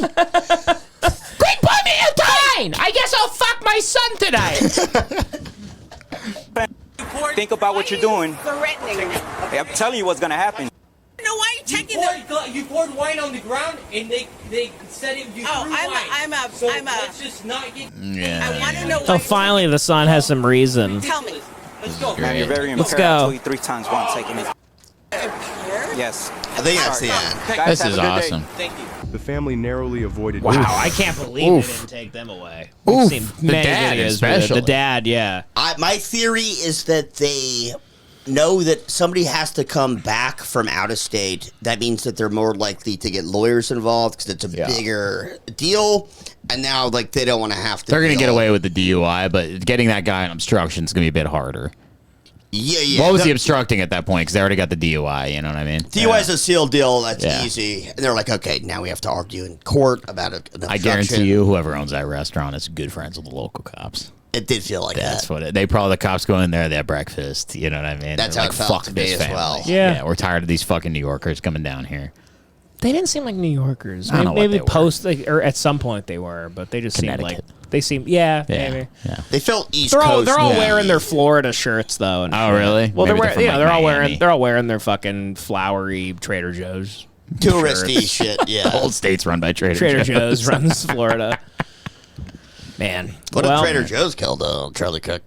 Quit putting me in time. I guess I'll fuck my son tonight. Think about what you're doing. Threatening me. Hey, I'm telling you what's gonna happen. No, why are you taking You poured wine on the ground, and they said you threw wine. Let's just not get. I want to know Oh, finally, the son has some reason. Tell me. Let's go. Man, you're very impaired. Let's go. I told you 3 times while I'm taking it. Yes. I think that's the end. Guys, This have is a good day. awesome. Thank you. The family narrowly avoided. Wow, I can't believe they didn't take them away. We've seen The many dad videos especially. with the dad, yeah. My theory is that they know that somebody has to come back from out of state. That means that they're more likely to get lawyers involved because it's a bigger deal. And now, like, they don't want to have to. They're gonna get away with the DUI, but getting that guy on obstruction is gonna be a bit harder. Yeah. What was he obstructing at that point? Because they already got the DUI. You know what I mean? DUI is a sealed deal. That's Yeah. easy. And they're like, okay, now we have to argue in court about an I obstruction. guarantee you, whoever owns that restaurant is good friends with the local cops. It did feel like That's that. what they probably the cops go in there, they have breakfast. You know what I mean? That's They're how like, it felt fuck to me this as family. well. Yeah. We're tired of these fucking New Yorkers coming down here. They didn't seem like New Yorkers. I don't know what Maybe they were. post, like, or at some point they were, but they just seemed like maybe. Yeah. They felt East They're all Coast. they're all wearing their Florida shirts though. And, Oh, really? Well, Maybe they're from, wearing, like, they're Miami. all wearing their fucking flowery Trader Joe's touristy shirts. shit. The Yeah. whole state's run by Trader Trader Joe's. Joe's runs Florida. Man, What well, did Trader Joe's kill though? Charlie Cook.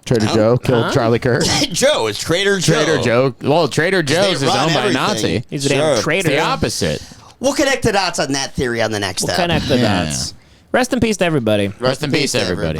Trader Joe killed Charlie Kirk. Joe is Trader Joe. Trader Joe. Well, Trader Joe's is run owned by a everything. Nazi. He's a damn traitor. It's the opposite. We'll connect the dots on that theory on the next We'll step. connect the dots. Rest in peace to everybody. Rest in peace, everybody.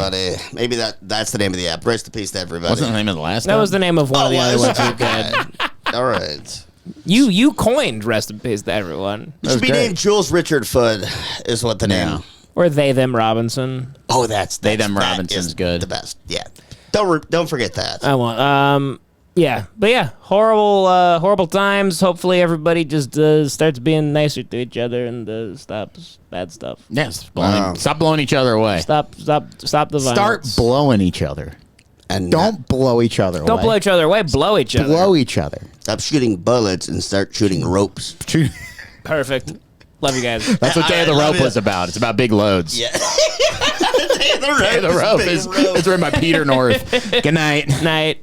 Maybe that's the name of the app. Rest in peace to everybody. Wasn't the name of the last That one? was the name of one of the other ones we did. All right. You coined rest in peace to everyone. It should be named Jules Richard Foot is what the name. Or they them Robinson. Oh, that's They Them that Robinson's is good. The best. Yeah. Don't forget that. I want. Yeah, but yeah, horrible times. Hopefully, everybody just starts being nicer to each other and stops bad stuff. Yes. Stop blowing each other away. Stop the violence. Start blowing each other. And Don't blow each other away. Don't blow each other away. Blow each other. Blow each other. Stop shooting bullets and start shooting ropes. Perfect. Love you guys. That's what Day of the Rope was about. It's about big loads. Yeah. Day of the Rope. Day of the Rope is written by Peter North. Good night. Night.